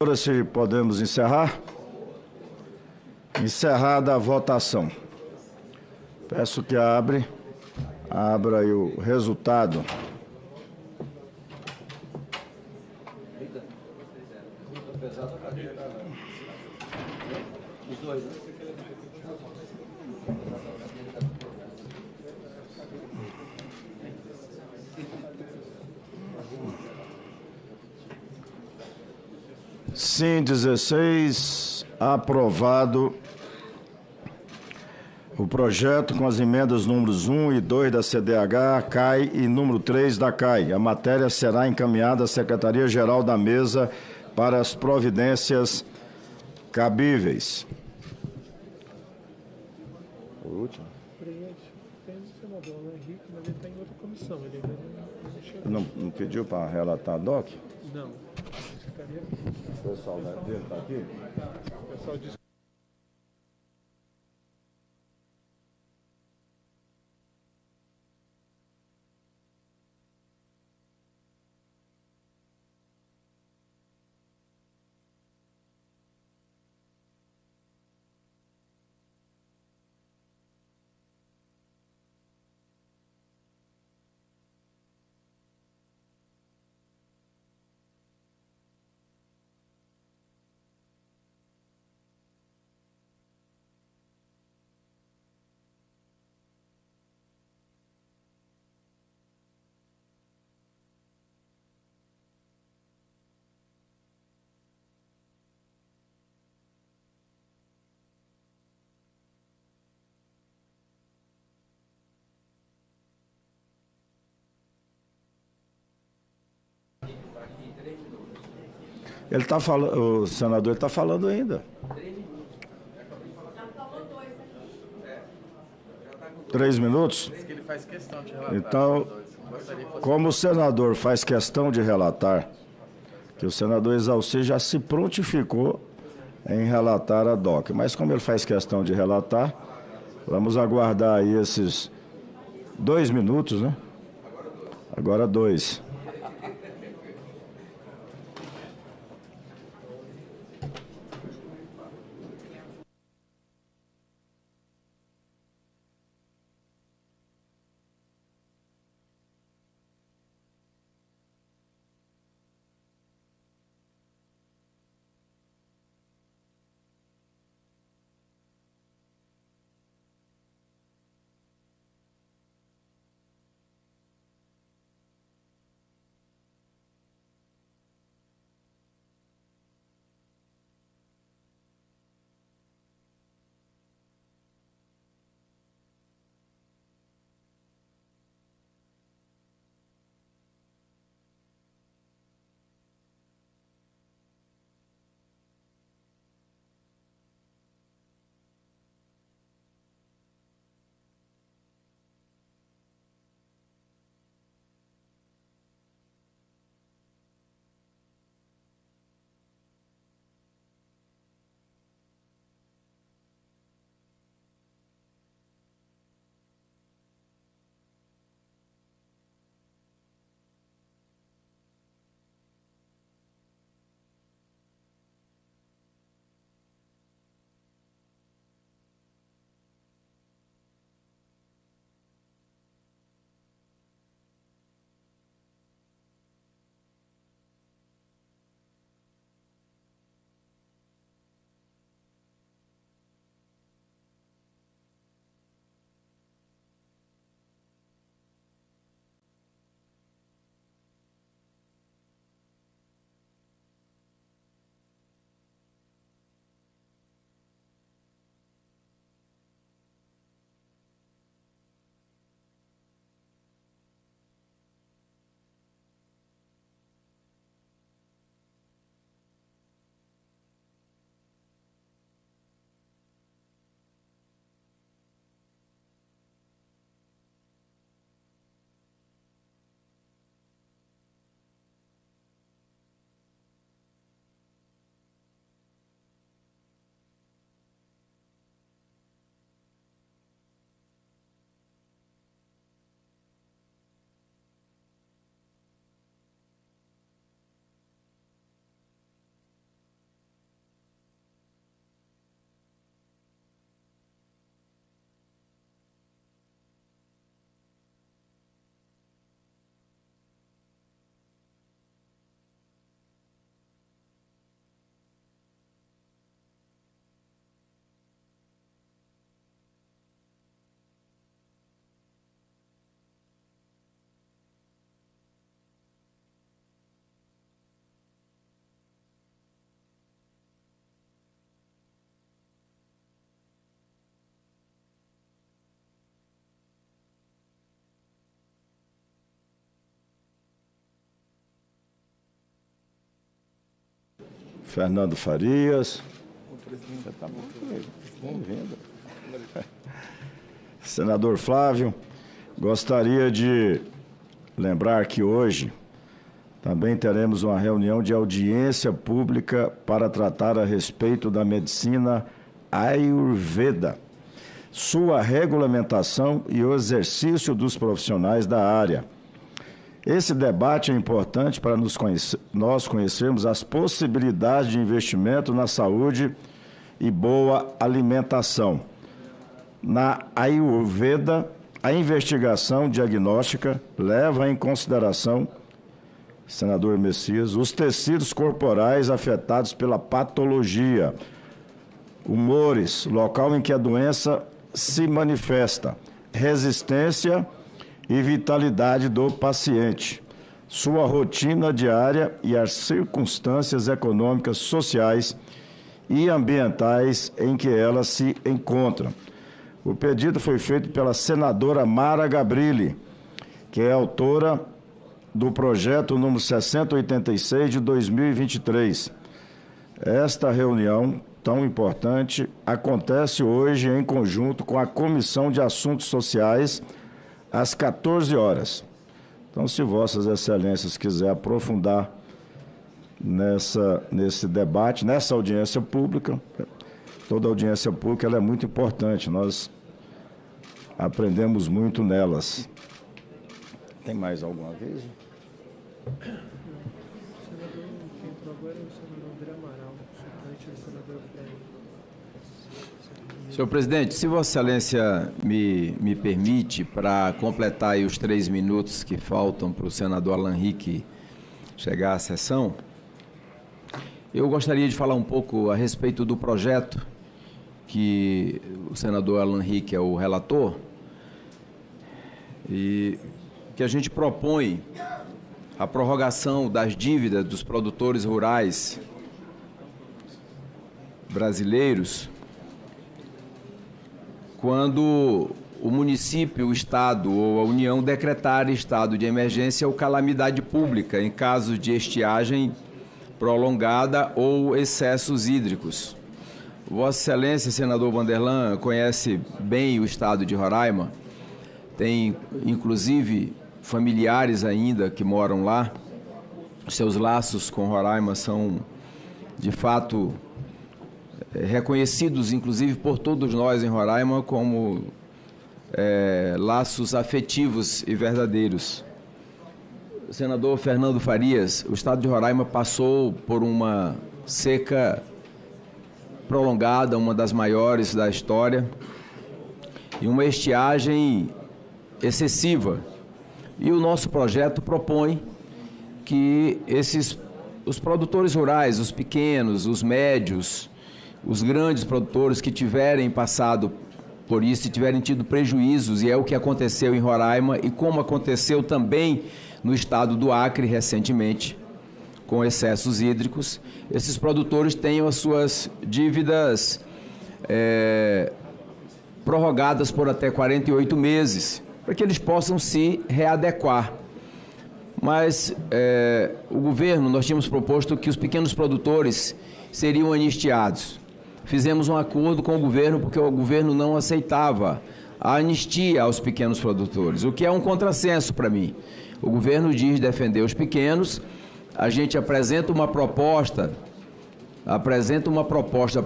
Agora, se podemos encerrar. Encerrada a votação. Peço que abre Abra aí o resultado. Sim, 16, aprovado o projeto com as emendas números 1 e 2 da CDH, CAI e número 3 da CAI. A matéria será encaminhada à Secretaria-Geral da Mesa para as providências cabíveis. O último. Tem o senador Henrique, mas ele está em outra comissão. Ele ainda não chegou. Não pediu para relatar, Doc? Não. O pessoal dele está aqui? O pessoal disse. Ele está falando, o senador está falando ainda. 3 minutos? Então, como o senador faz questão de relatar, que o senador Exaucir já se prontificou em relatar a DOC, mas como ele faz questão de relatar, vamos aguardar aí esses 2 minutos, né? Agora 2. Fernando Farias. Bem-vindo. Senador Flávio, gostaria de lembrar que hoje também teremos uma reunião de audiência pública para tratar a respeito da medicina Ayurveda, sua regulamentação e o exercício dos profissionais da área. Esse debate é importante para nós conhecermos as possibilidades de investimento na saúde e boa alimentação. Na Ayurveda, a investigação diagnóstica leva em consideração, senador Messias, os tecidos corporais afetados pela patologia, humores, local em que a doença se manifesta, resistência e vitalidade do paciente, sua rotina diária e as circunstâncias econômicas, sociais e ambientais em que ela se encontra. O pedido foi feito pela senadora Mara Gabrilli, que é autora do projeto número 6086 de 2023. Esta reunião tão importante acontece hoje em conjunto com a Comissão de Assuntos Sociais, às 14 horas. Então, se Vossas Excelências quiserem aprofundar nesse debate, nessa audiência pública, toda audiência pública ela é muito importante, nós aprendemos muito nelas. Tem mais alguma vez? O senador que entrou agora é o senador André Amaral, suplente do senador Flávio. Senhor presidente, se Vossa Excelência me permite, para completar aí os 3 minutos que faltam para o senador Alan Rick chegar à sessão, eu gostaria de falar um pouco a respeito do projeto que o senador Alan Rick é o relator e que a gente propõe a prorrogação das dívidas dos produtores rurais brasileiros quando o município, o Estado ou a União decretar estado de emergência ou calamidade pública em caso de estiagem prolongada ou excessos hídricos. Vossa Excelência, senador Vanderlan, conhece bem o estado de Roraima, tem inclusive familiares ainda que moram lá. Seus laços com Roraima são, de fato, reconhecidos, inclusive, por todos nós em Roraima como laços afetivos e verdadeiros. O senador Fernando Farias, o estado de Roraima passou por uma seca prolongada, uma das maiores da história, e uma estiagem excessiva. E o nosso projeto propõe que os produtores rurais, os pequenos, os médios, os grandes produtores que tiverem passado por isso e tiverem tido prejuízos, e é o que aconteceu em Roraima e como aconteceu também no estado do Acre recentemente, com excessos hídricos, esses produtores tenham as suas dívidas prorrogadas por até 48 meses, para que eles possam se readequar. Mas o governo, nós tínhamos proposto que os pequenos produtores seriam anistiados. Fizemos um acordo com o governo porque o governo não aceitava a anistia aos pequenos produtores, o que é um contrassenso para mim. O governo diz defender os pequenos, a gente apresenta uma proposta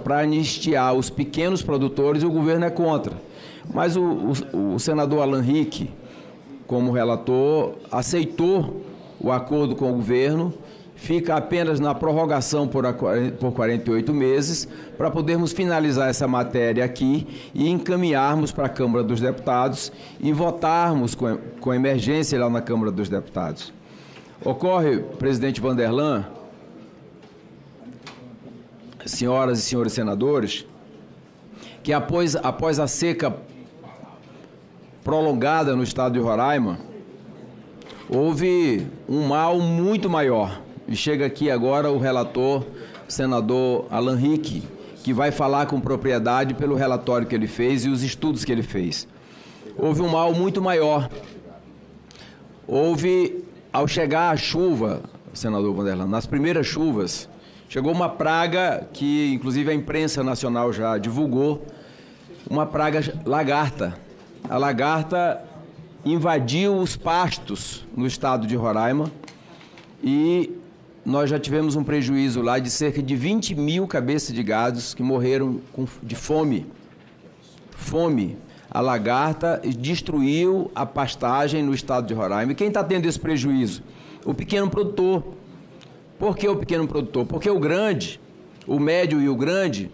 para anistiar os pequenos produtores e o governo é contra. Mas o senador Alan Rick, como relator, aceitou o acordo com o governo, fica apenas na prorrogação por 48 meses, para podermos finalizar essa matéria aqui e encaminharmos para a Câmara dos Deputados e votarmos com emergência lá na Câmara dos Deputados. Ocorre, presidente Vanderlan, senhoras e senhores senadores, que após a seca prolongada no estado de Roraima, houve um mal muito maior. E chega aqui agora o relator, senador Alan Rick, que vai falar com propriedade pelo relatório que ele fez e os estudos que ele fez. Houve um mal muito maior. Houve, ao chegar a chuva, senador Vanderlan, nas primeiras chuvas, chegou uma praga que, inclusive, a imprensa nacional já divulgou, uma praga lagarta. A lagarta invadiu os pastos no estado de Roraima e nós já tivemos um prejuízo lá de cerca de 20 mil cabeças de gados que morreram de fome. A lagarta destruiu a pastagem no estado de Roraima. E quem está tendo esse prejuízo? O pequeno produtor. Por que o pequeno produtor? Porque o grande, o médio e o grande,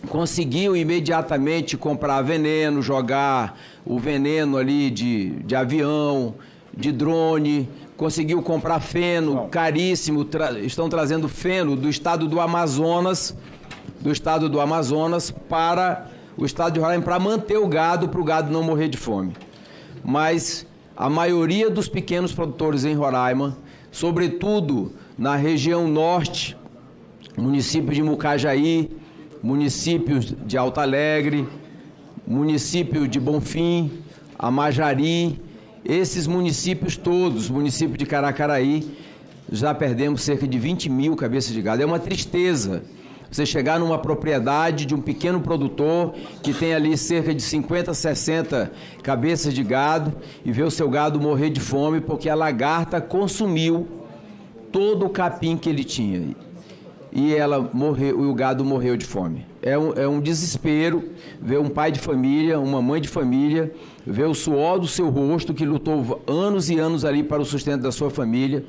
conseguiu imediatamente comprar veneno, jogar o veneno ali de avião, de drone, conseguiu comprar feno caríssimo, estão trazendo feno do estado do Amazonas para o estado de Roraima para manter o gado, para o gado não morrer de fome. Mas a maioria dos pequenos produtores em Roraima, sobretudo na região norte, município de Mucajaí, municípios de Alto Alegre, município de Bonfim, Amajari, esses municípios todos, município de Caracaraí, já perdemos cerca de 20 mil cabeças de gado. É uma tristeza você chegar numa propriedade de um pequeno produtor que tem ali cerca de 50, 60 cabeças de gado e ver o seu gado morrer de fome porque a lagarta consumiu todo o capim que ele tinha. E ela morreu, o gado morreu de fome. É um desespero ver um pai de família, uma mãe de família, ver o suor do seu rosto, que lutou anos e anos ali para o sustento da sua família.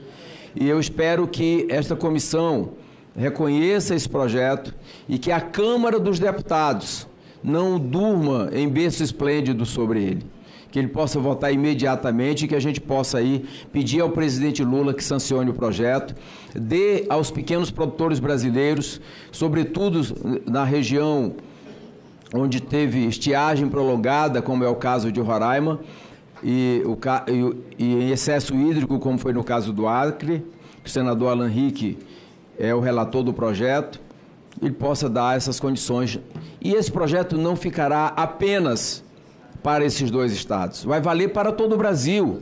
E eu espero que esta comissão reconheça esse projeto e que a Câmara dos Deputados não durma em berço esplêndido sobre ele. Que ele possa votar imediatamente e que a gente possa aí pedir ao presidente Lula que sancione o projeto, dê aos pequenos produtores brasileiros, sobretudo na região onde teve estiagem prolongada, como é o caso de Roraima, e em excesso hídrico, como foi no caso do Acre, que o senador Alan Rick é o relator do projeto, ele possa dar essas condições. E esse projeto não ficará apenas para esses dois estados. Vai valer para todo o Brasil.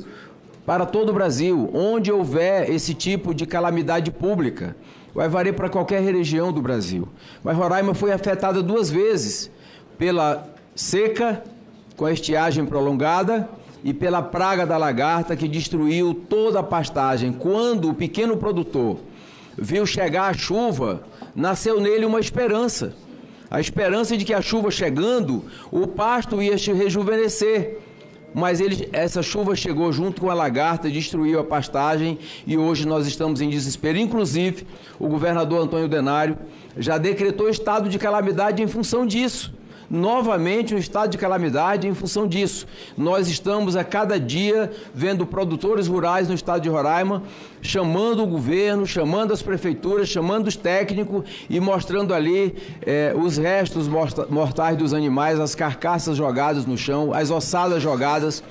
Para todo o Brasil. Onde houver esse tipo de calamidade pública, vai valer para qualquer região do Brasil. Mas Roraima foi afetada 2 vezes. Pela seca, com a estiagem prolongada, e pela praga da lagarta, que destruiu toda a pastagem. Quando o pequeno produtor viu chegar a chuva, nasceu nele uma esperança. A esperança de que a chuva chegando, o pasto ia se rejuvenescer. Mas essa chuva chegou junto com a lagarta, destruiu a pastagem e hoje nós estamos em desespero. Inclusive, o governador Antônio Denário já decretou estado de calamidade em função disso. Novamente um estado de calamidade em função disso. Nós estamos a cada dia vendo produtores rurais no estado de Roraima chamando o governo, chamando as prefeituras, chamando os técnicos e mostrando ali os restos mortais dos animais, as carcaças jogadas no chão, as ossadas jogadas.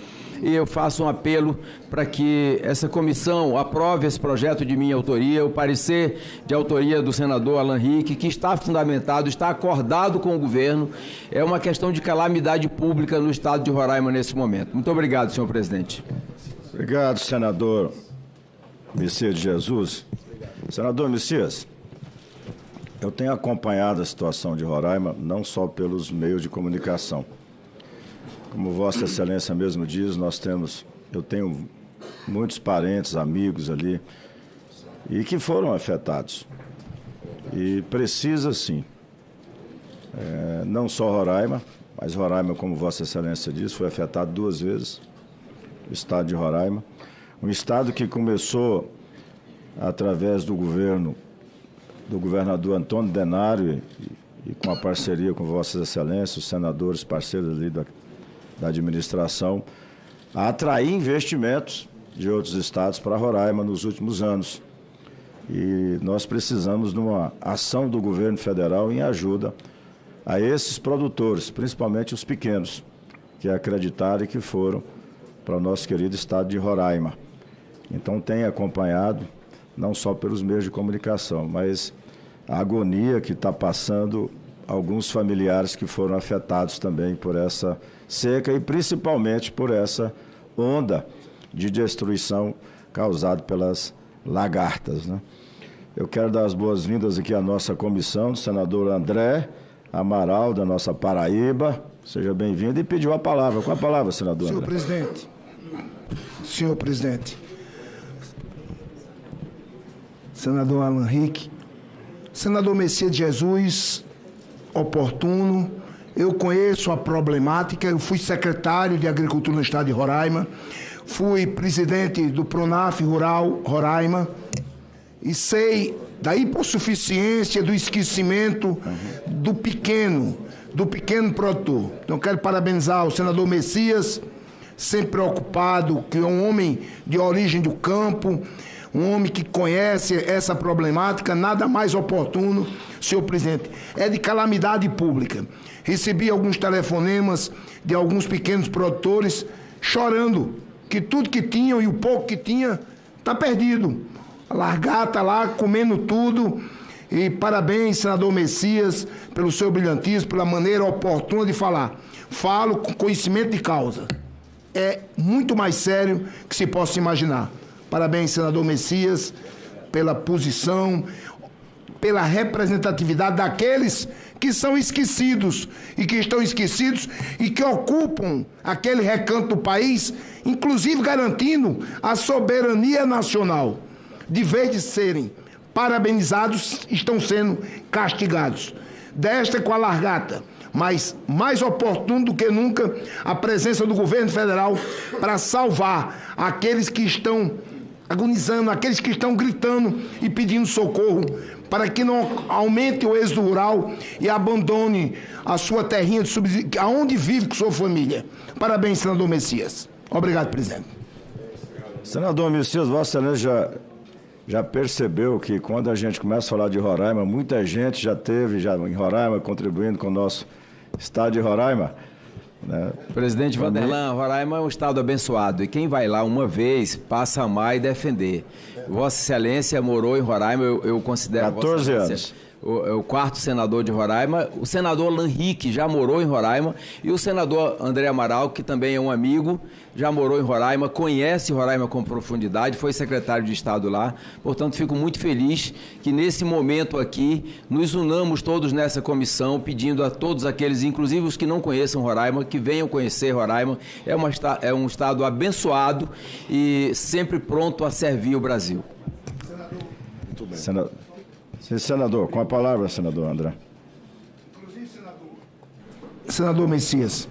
E eu faço um apelo para que essa comissão aprove esse projeto de minha autoria, o parecer de autoria do senador Alan Rick, que está fundamentado, está acordado com o governo. É uma questão de calamidade pública no estado de Roraima nesse momento. Muito obrigado, senhor presidente. Obrigado, senador Messias de Jesus. Senador Messias, eu tenho acompanhado a situação de Roraima, não só pelos meios de comunicação. Como Vossa Excelência mesmo diz, eu tenho muitos parentes, amigos ali, e que foram afetados. E precisa, sim, não só Roraima, mas Roraima, como Vossa Excelência diz, foi afetado 2 vezes, o estado de Roraima. Um estado que começou através do governador Antônio Denário e com a parceria com Vossas Excelências, os senadores parceiros ali da administração, a atrair investimentos de outros estados para Roraima nos últimos anos. E nós precisamos de uma ação do governo federal em ajuda a esses produtores, principalmente os pequenos, que acreditaram e que foram para o nosso querido estado de Roraima. Então, tem acompanhado, não só pelos meios de comunicação, mas a agonia que está passando alguns familiares que foram afetados também por essa seca e principalmente por essa onda de destruição causada pelas lagartas, né? Eu quero dar as boas-vindas aqui à nossa comissão, do senador André Amaral, da nossa Paraíba. Seja bem-vindo e pediu a palavra. Com a palavra, senador André. Senhor presidente, senador Alan Rick, senador Messias de Jesus, oportuno, eu conheço a problemática, eu fui secretário de Agricultura no estado de Roraima, fui presidente do Pronaf Rural Roraima e sei da hipossuficiência, do esquecimento do pequeno produtor. Então quero parabenizar o senador Messias, sempre preocupado, que é um homem de origem do campo, um homem que conhece essa problemática, nada mais oportuno, senhor presidente, é de calamidade pública. Recebi alguns telefonemas de alguns pequenos produtores chorando que tudo que tinham e o pouco que tinha está perdido. A largata lá comendo tudo. E parabéns, senador Messias, pelo seu brilhantismo, pela maneira oportuna de falar. Falo com conhecimento de causa. É muito mais sério que se possa imaginar. Parabéns, senador Messias, pela posição, pela representatividade daqueles que são esquecidos e que estão esquecidos e que ocupam aquele recanto do país, inclusive garantindo a soberania nacional. De vez de serem parabenizados, estão sendo castigados. Desta com a largata, mas mais oportuno do que nunca a presença do governo federal para salvar aqueles que estão agonizando, aqueles que estão gritando e pedindo socorro, para que não aumente o êxodo rural e abandone a sua terrinha de subsídio, aonde vive com sua família. Parabéns, senador Messias. Obrigado, presidente. Senador Messias, Vossa Excelência já percebeu que quando a gente começa a falar de Roraima, muita gente já esteve em Roraima contribuindo com o nosso estado de Roraima. Né? Presidente Vanderlan, Roraima é um estado abençoado e quem vai lá uma vez passa a amar e defender. Vossa Excelência morou em Roraima, eu considero 14 anos. O quarto senador de Roraima, o senador Alan Rick já morou em Roraima e o senador André Amaral, que também é um amigo, já morou em Roraima, conhece Roraima com profundidade, foi secretário de Estado lá. Portanto, fico muito feliz que nesse momento aqui nos unamos todos nessa comissão, pedindo a todos aqueles, inclusive os que não conheçam Roraima, que venham conhecer Roraima. É um estado abençoado e sempre pronto a servir o Brasil. Muito bem. Senador, com a palavra, senador André. Senador Messias,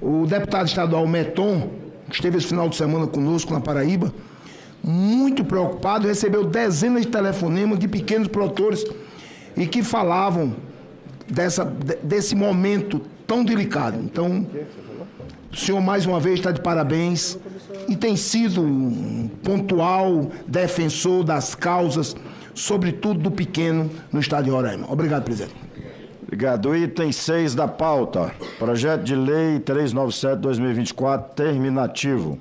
o deputado estadual Meton, que esteve esse final de semana conosco na Paraíba, muito preocupado, recebeu dezenas de telefonemas de pequenos produtores e que falavam desse momento tão delicado. Então, o senhor mais uma vez está de parabéns e tem sido um pontual defensor das causas, sobretudo do pequeno, no estado de Roraima. Obrigado, presidente. Obrigado. Item 6 da pauta. Projeto de Lei 397/2024, terminativo.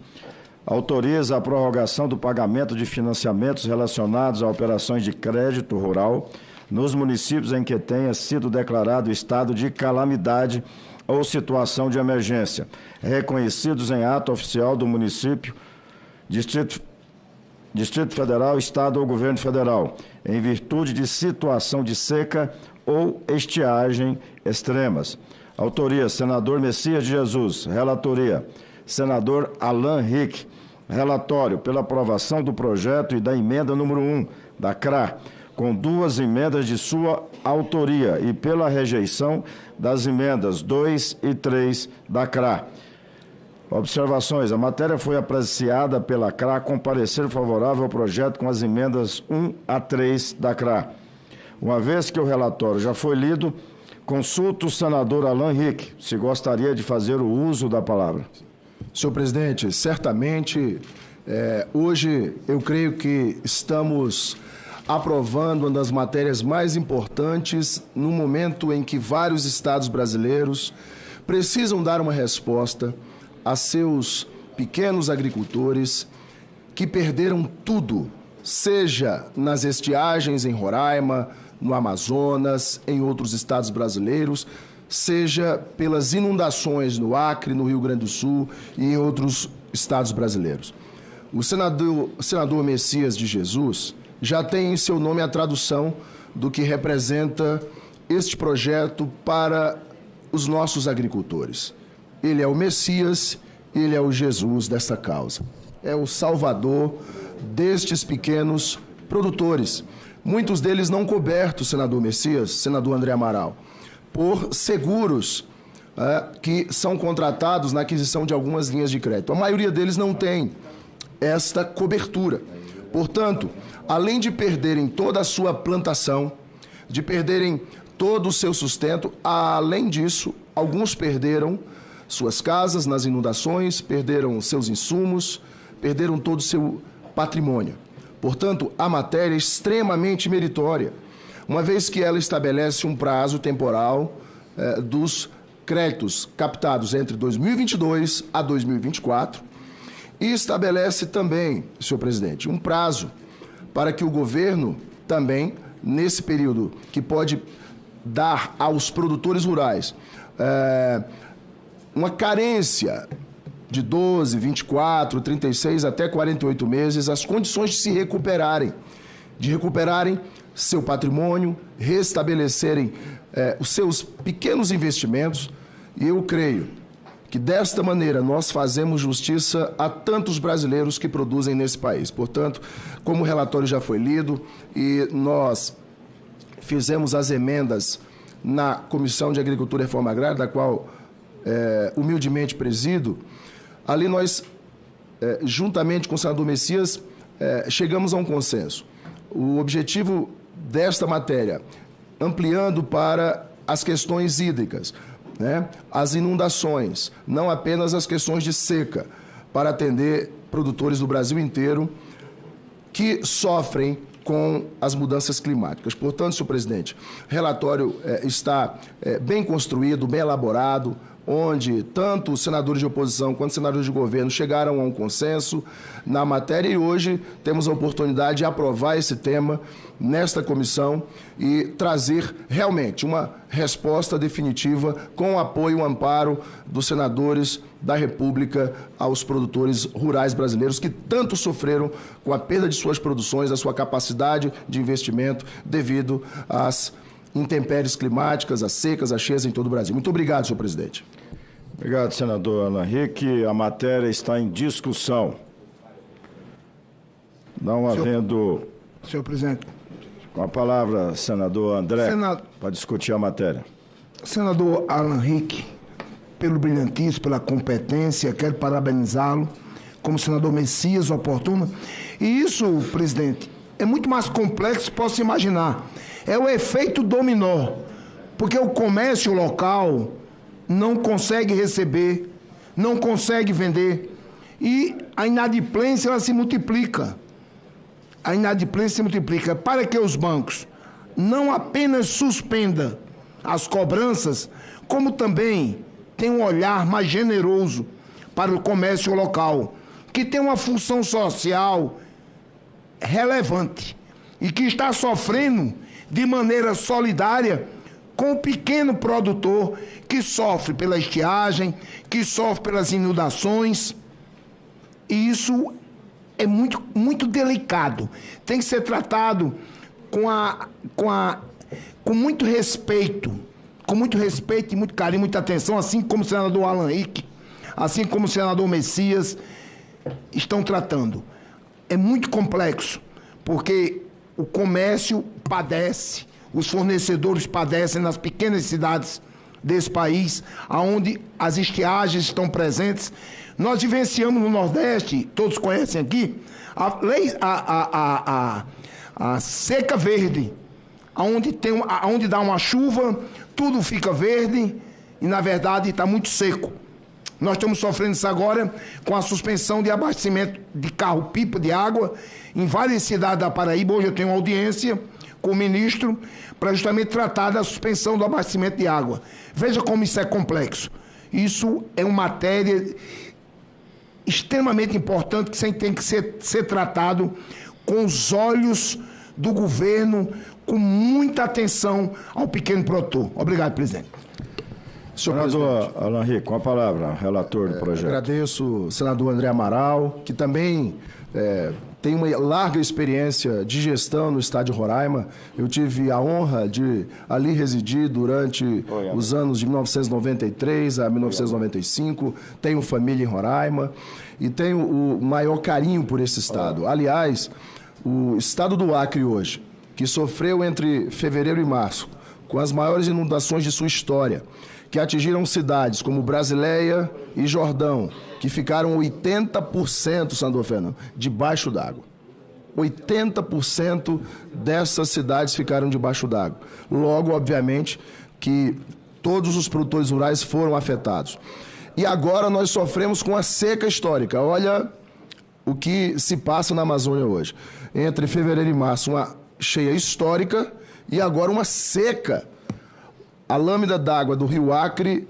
Autoriza a prorrogação do pagamento de financiamentos relacionados a operações de crédito rural nos municípios em que tenha sido declarado estado de calamidade ou situação de emergência, reconhecidos em ato oficial do município, Distrito Federal, Estado ou Governo Federal, em virtude de situação de seca ou estiagem extremas. Autoria, senador Messias de Jesus. Relatoria, senador Alan Rick. Relatório pela aprovação do projeto e da emenda número 1 da CRA, com 2 emendas de sua autoria e pela rejeição das emendas 2 e 3 da CRA. Observações. A matéria foi apreciada pela CRA com parecer favorável ao projeto com as emendas 1 a 3 da CRA. Uma vez que o relatório já foi lido, consulto o senador Alan Rick, se gostaria de fazer o uso da palavra. Senhor presidente, certamente, hoje eu creio que estamos aprovando uma das matérias mais importantes no momento em que vários estados brasileiros precisam dar uma resposta a seus pequenos agricultores que perderam tudo, seja nas estiagens em Roraima, no Amazonas, em outros estados brasileiros, seja pelas inundações no Acre, no Rio Grande do Sul e em outros estados brasileiros. O senador Messias de Jesus já tem em seu nome a tradução do que representa este projeto para os nossos agricultores. Ele é o Messias, ele é o Jesus desta causa. É o Salvador destes pequenos produtores. Muitos deles não cobertos, senador Messias, senador André Amaral, por seguros que são contratados na aquisição de algumas linhas de crédito. A maioria deles não tem esta cobertura. Portanto, além de perderem toda a sua plantação, de perderem todo o seu sustento, além disso, alguns perderam suas casas nas inundações, perderam seus insumos, perderam todo o seu patrimônio. Portanto, a matéria é extremamente meritória, uma vez que ela estabelece um prazo temporal dos créditos captados entre 2022 a 2024 e estabelece também, senhor presidente, um prazo para que o governo também, nesse período que pode dar aos produtores rurais uma carência de 12, 24, 36 até 48 meses, as condições de se recuperarem, seu patrimônio, restabelecerem os seus pequenos investimentos. E eu creio que desta maneira nós fazemos justiça a tantos brasileiros que produzem nesse país. Portanto, como o relatório já foi lido e nós fizemos as emendas na Comissão de Agricultura e Reforma Agrária, da qual humildemente presido, ali nós, juntamente com o senador Messias, chegamos a um consenso. O objetivo desta matéria, ampliando para as questões hídricas, as inundações, não apenas as questões de seca, para atender produtores do Brasil inteiro que sofrem com as mudanças climáticas. Portanto, senhor presidente, o relatório está bem construído, bem elaborado, onde tanto os senadores de oposição quanto os senadores de governo chegaram a um consenso na matéria e hoje temos a oportunidade de aprovar esse tema nesta comissão e trazer realmente uma resposta definitiva com o apoio e o amparo dos senadores da República aos produtores rurais brasileiros que tanto sofreram com a perda de suas produções, da sua capacidade de investimento devido às intempéries climáticas, as secas, as cheias em todo o Brasil. Muito obrigado, senhor presidente. Obrigado, senador Alan Henrique. A matéria está em discussão. Não havendo... Senhor presidente. Com a palavra, senador André, para discutir a matéria. Senador Alan Henrique, pelo brilhantismo, pela competência, quero parabenizá-lo como senador Messias, oportuno. E isso, presidente, é muito mais complexo que posso imaginar. É o efeito dominó, porque o comércio local não consegue receber, não consegue vender, e a inadimplência ela se multiplica. A inadimplência se multiplica para que os bancos não apenas suspendam as cobranças, como também tenham um olhar mais generoso para o comércio local, que tem uma função social relevante e que está sofrendo de maneira solidária com o pequeno produtor que sofre pela estiagem, que sofre pelas inundações. E isso é muito, muito delicado. Tem que ser tratado com muito respeito e muito carinho, muita atenção, assim como o senador Alan Henrique, assim como o senador Messias estão tratando. É muito complexo, porque o comércio padece, os fornecedores padecem nas pequenas cidades desse país, onde as estiagens estão presentes. Nós vivenciamos no Nordeste, todos conhecem aqui, a seca verde, onde dá uma chuva, tudo fica verde e, na verdade, está muito seco. Nós estamos sofrendo isso agora com a suspensão de abastecimento de carro-pipa de água em várias cidades da Paraíba. Hoje eu tenho uma audiência com o ministro para justamente tratar da suspensão do abastecimento de água. Veja como isso é complexo. Isso é uma matéria extremamente importante que tem que ser tratado com os olhos do governo, com muita atenção ao pequeno produtor. Obrigado, presidente. Senador Alan Rick, com a palavra, relator do projeto. Agradeço o senador André Amaral, que também tem uma larga experiência de gestão no estado de Roraima. Eu tive a honra de ali residir durante os anos de 1993 a 1995. Tenho família em Roraima e tenho o maior carinho por esse estado. Aliás, o estado do Acre hoje, que sofreu entre fevereiro e março com as maiores inundações de sua história, que atingiram cidades como Brasileia e Jordão, que ficaram 80%, senador Fernando, debaixo d'água. 80% dessas cidades ficaram debaixo d'água. Logo, obviamente, que todos os produtores rurais foram afetados. E agora nós sofremos com a seca histórica. Olha o que se passa na Amazônia hoje. Entre fevereiro e março, uma cheia histórica e agora uma seca. A lâmina d'água do rio Acre,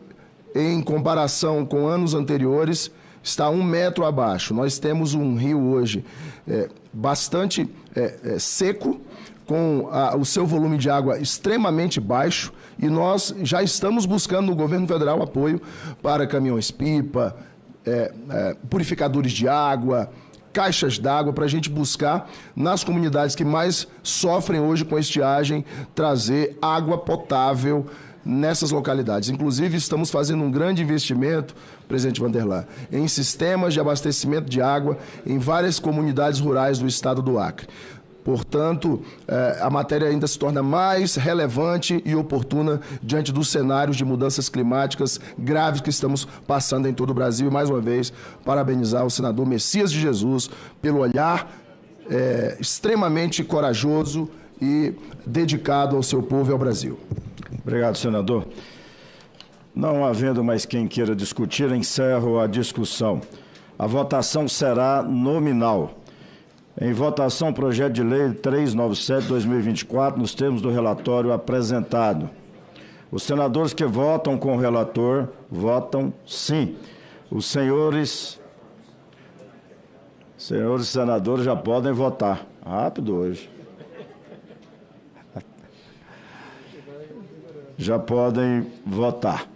em comparação com anos anteriores, está 1 metro abaixo. Nós temos um rio hoje bastante seco, com o seu volume de água extremamente baixo, e nós já estamos buscando no governo federal apoio para caminhões-pipa, purificadores de água, caixas d'água, para a gente buscar nas comunidades que mais sofrem hoje com estiagem, trazer água potável nessas localidades. Inclusive, estamos fazendo um grande investimento, presidente Vanderlan, em sistemas de abastecimento de água em várias comunidades rurais do estado do Acre. Portanto, a matéria ainda se torna mais relevante e oportuna diante dos cenários de mudanças climáticas graves que estamos passando em todo o Brasil. E, mais uma vez, parabenizar o senador Messias de Jesus pelo olhar extremamente corajoso e dedicado ao seu povo e ao Brasil. Obrigado, senador. Não havendo mais quem queira discutir, encerro a discussão. A votação será nominal. Em votação, projeto de lei 397/2024, nos termos do relatório apresentado. Os senadores que votam com o relator, votam sim. Os senhores senadores já podem votar. Rápido hoje. Já podem votar.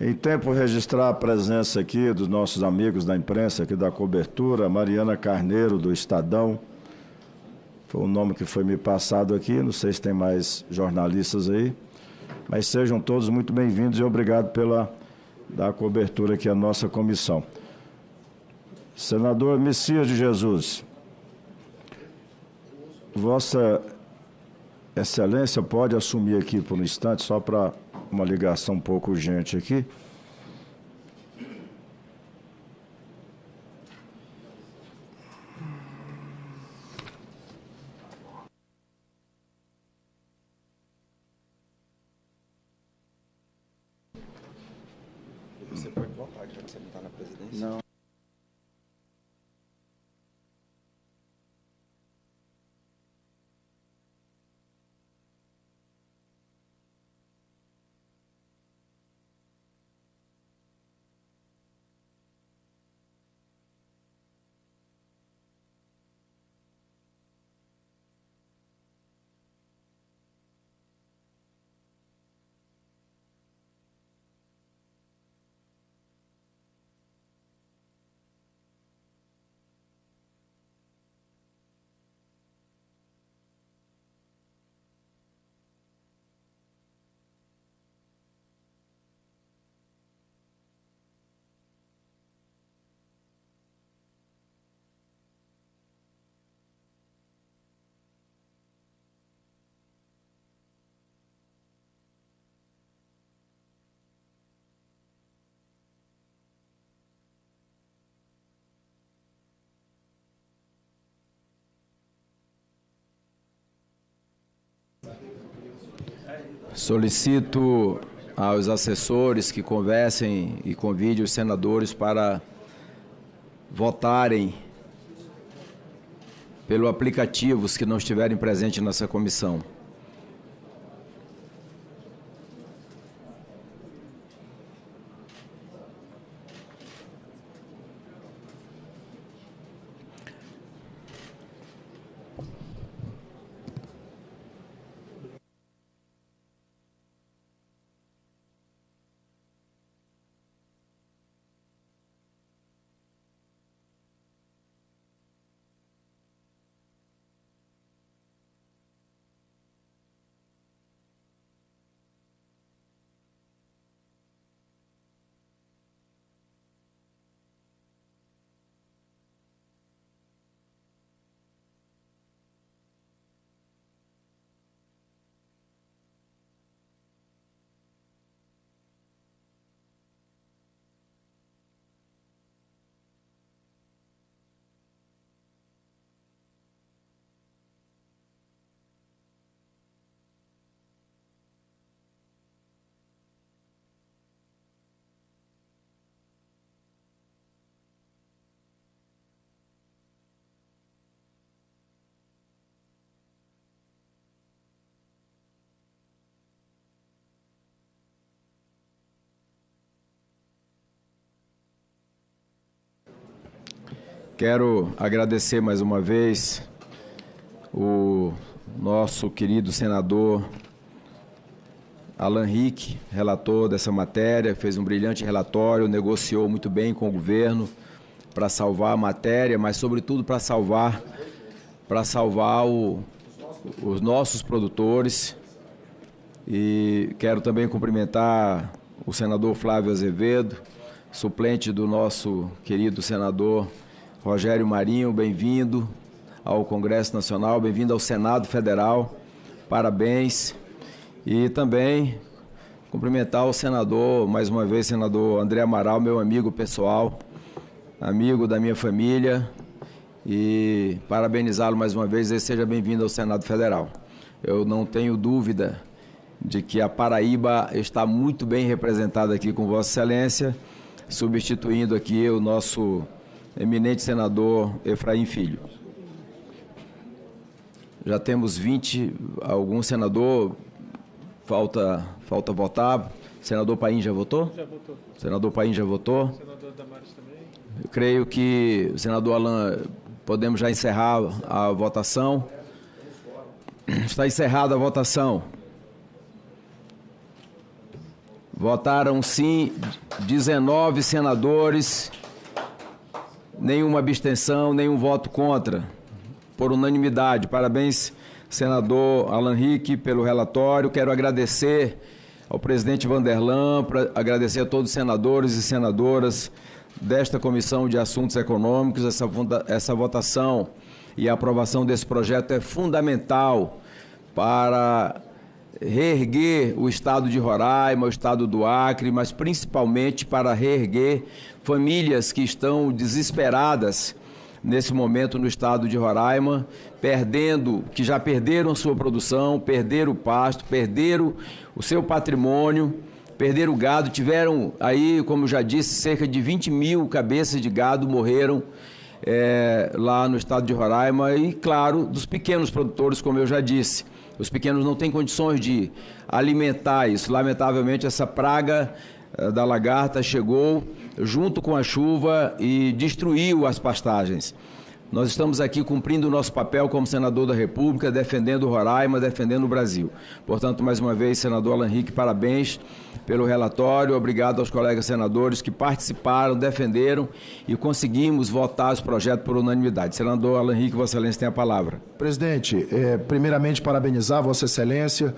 Em tempo, registrar a presença aqui dos nossos amigos da imprensa, aqui da cobertura, Mariana Carneiro, do Estadão. Foi o nome que foi me passado aqui, não sei se tem mais jornalistas aí, mas sejam todos muito bem-vindos e obrigado pela dar cobertura aqui à nossa comissão. Senador Messias de Jesus, Vossa Excelência pode assumir aqui por um instante, só para uma ligação um pouco urgente aqui. Você pode votar, já que você não está na presidência? Não. Solicito aos assessores que conversem e convidem os senadores para votarem pelo aplicativo os que não estiverem presentes nessa comissão. Quero agradecer mais uma vez o nosso querido senador Alan Rick, relator dessa matéria, fez um brilhante relatório, negociou muito bem com o governo para salvar a matéria, mas sobretudo para salvar os nossos produtores. E quero também cumprimentar o senador Flávio Azevedo, suplente do nosso querido senador Rogério Marinho. Bem-vindo ao Congresso Nacional, bem-vindo ao Senado Federal, parabéns. E também cumprimentar o senador, mais uma vez, senador André Amaral, meu amigo pessoal, amigo da minha família, e parabenizá-lo mais uma vez e seja bem-vindo ao Senado Federal. Eu não tenho dúvida de que a Paraíba está muito bem representada aqui com Vossa Excelência, substituindo aqui o nosso eminente senador Efraim Filho. Já temos algum senador, falta votar. Senador Paim já votou? Já votou. Senador Paim já votou? Senador Damares também. Eu creio que o senador Alan, podemos já encerrar a votação. Está encerrada a votação. Votaram sim 19 senadores, nenhuma abstenção, nenhum voto contra, por unanimidade. Parabéns, senador Alan Rick, pelo relatório. Quero agradecer ao presidente Vanderlan, agradecer a todos os senadores e senadoras desta Comissão de Assuntos Econômicos. Essa votação e a aprovação desse projeto é fundamental para reerguer o estado de Roraima, o estado do Acre, mas principalmente para reerguer famílias que estão desesperadas nesse momento no estado de Roraima, que já perderam sua produção, perderam o pasto, perderam o seu patrimônio, perderam o gado, tiveram aí, como eu já disse, cerca de 20 mil cabeças de gado morreram lá no estado de Roraima e, claro, dos pequenos produtores, como eu já disse. Os pequenos não têm condições de alimentar isso. Lamentavelmente, essa praga da lagarta chegou junto com a chuva e destruiu as pastagens. Nós estamos aqui cumprindo o nosso papel como senador da República, defendendo Roraima, defendendo o Brasil. Portanto, mais uma vez, senador Alan Rick, parabéns pelo relatório. Obrigado aos colegas senadores que participaram, defenderam e conseguimos votar os projetos por unanimidade. Senador Alan Rick, Vossa Excelência tem a palavra. Presidente, primeiramente parabenizar Vossa Excelência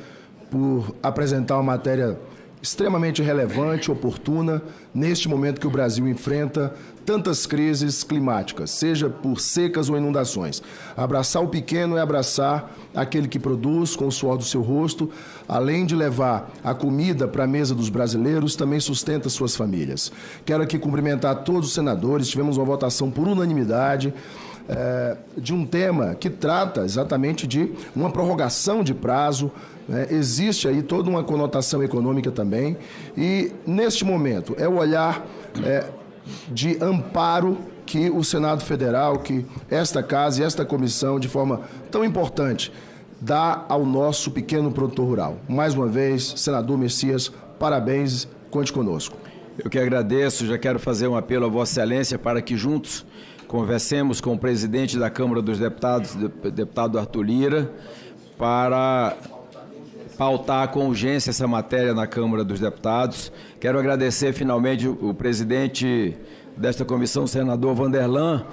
por apresentar uma matéria extremamente relevante, oportuna, neste momento que o Brasil enfrenta tantas crises climáticas, seja por secas ou inundações. Abraçar o pequeno é abraçar aquele que produz com o suor do seu rosto, além de levar a comida para a mesa dos brasileiros, também sustenta suas famílias. Quero aqui cumprimentar todos os senadores, tivemos uma votação por unanimidade, de um tema que trata exatamente de uma prorrogação de prazo. Existe aí toda uma conotação econômica também, e neste momento é o olhar de amparo que o Senado Federal, que esta casa e esta comissão, de forma tão importante, dá ao nosso pequeno produtor rural. Mais uma vez, senador Messias, parabéns, conte conosco. Eu que agradeço, já quero fazer um apelo a Vossa Excelência para que juntos conversemos com o presidente da Câmara dos Deputados, deputado Arthur Lira, para pautar com urgência essa matéria na Câmara dos Deputados. Quero agradecer finalmente o presidente desta comissão, o senador Vanderlan,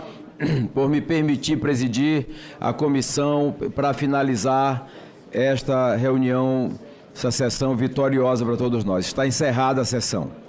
por me permitir presidir a comissão para finalizar esta reunião, essa sessão vitoriosa para todos nós. Está encerrada a sessão.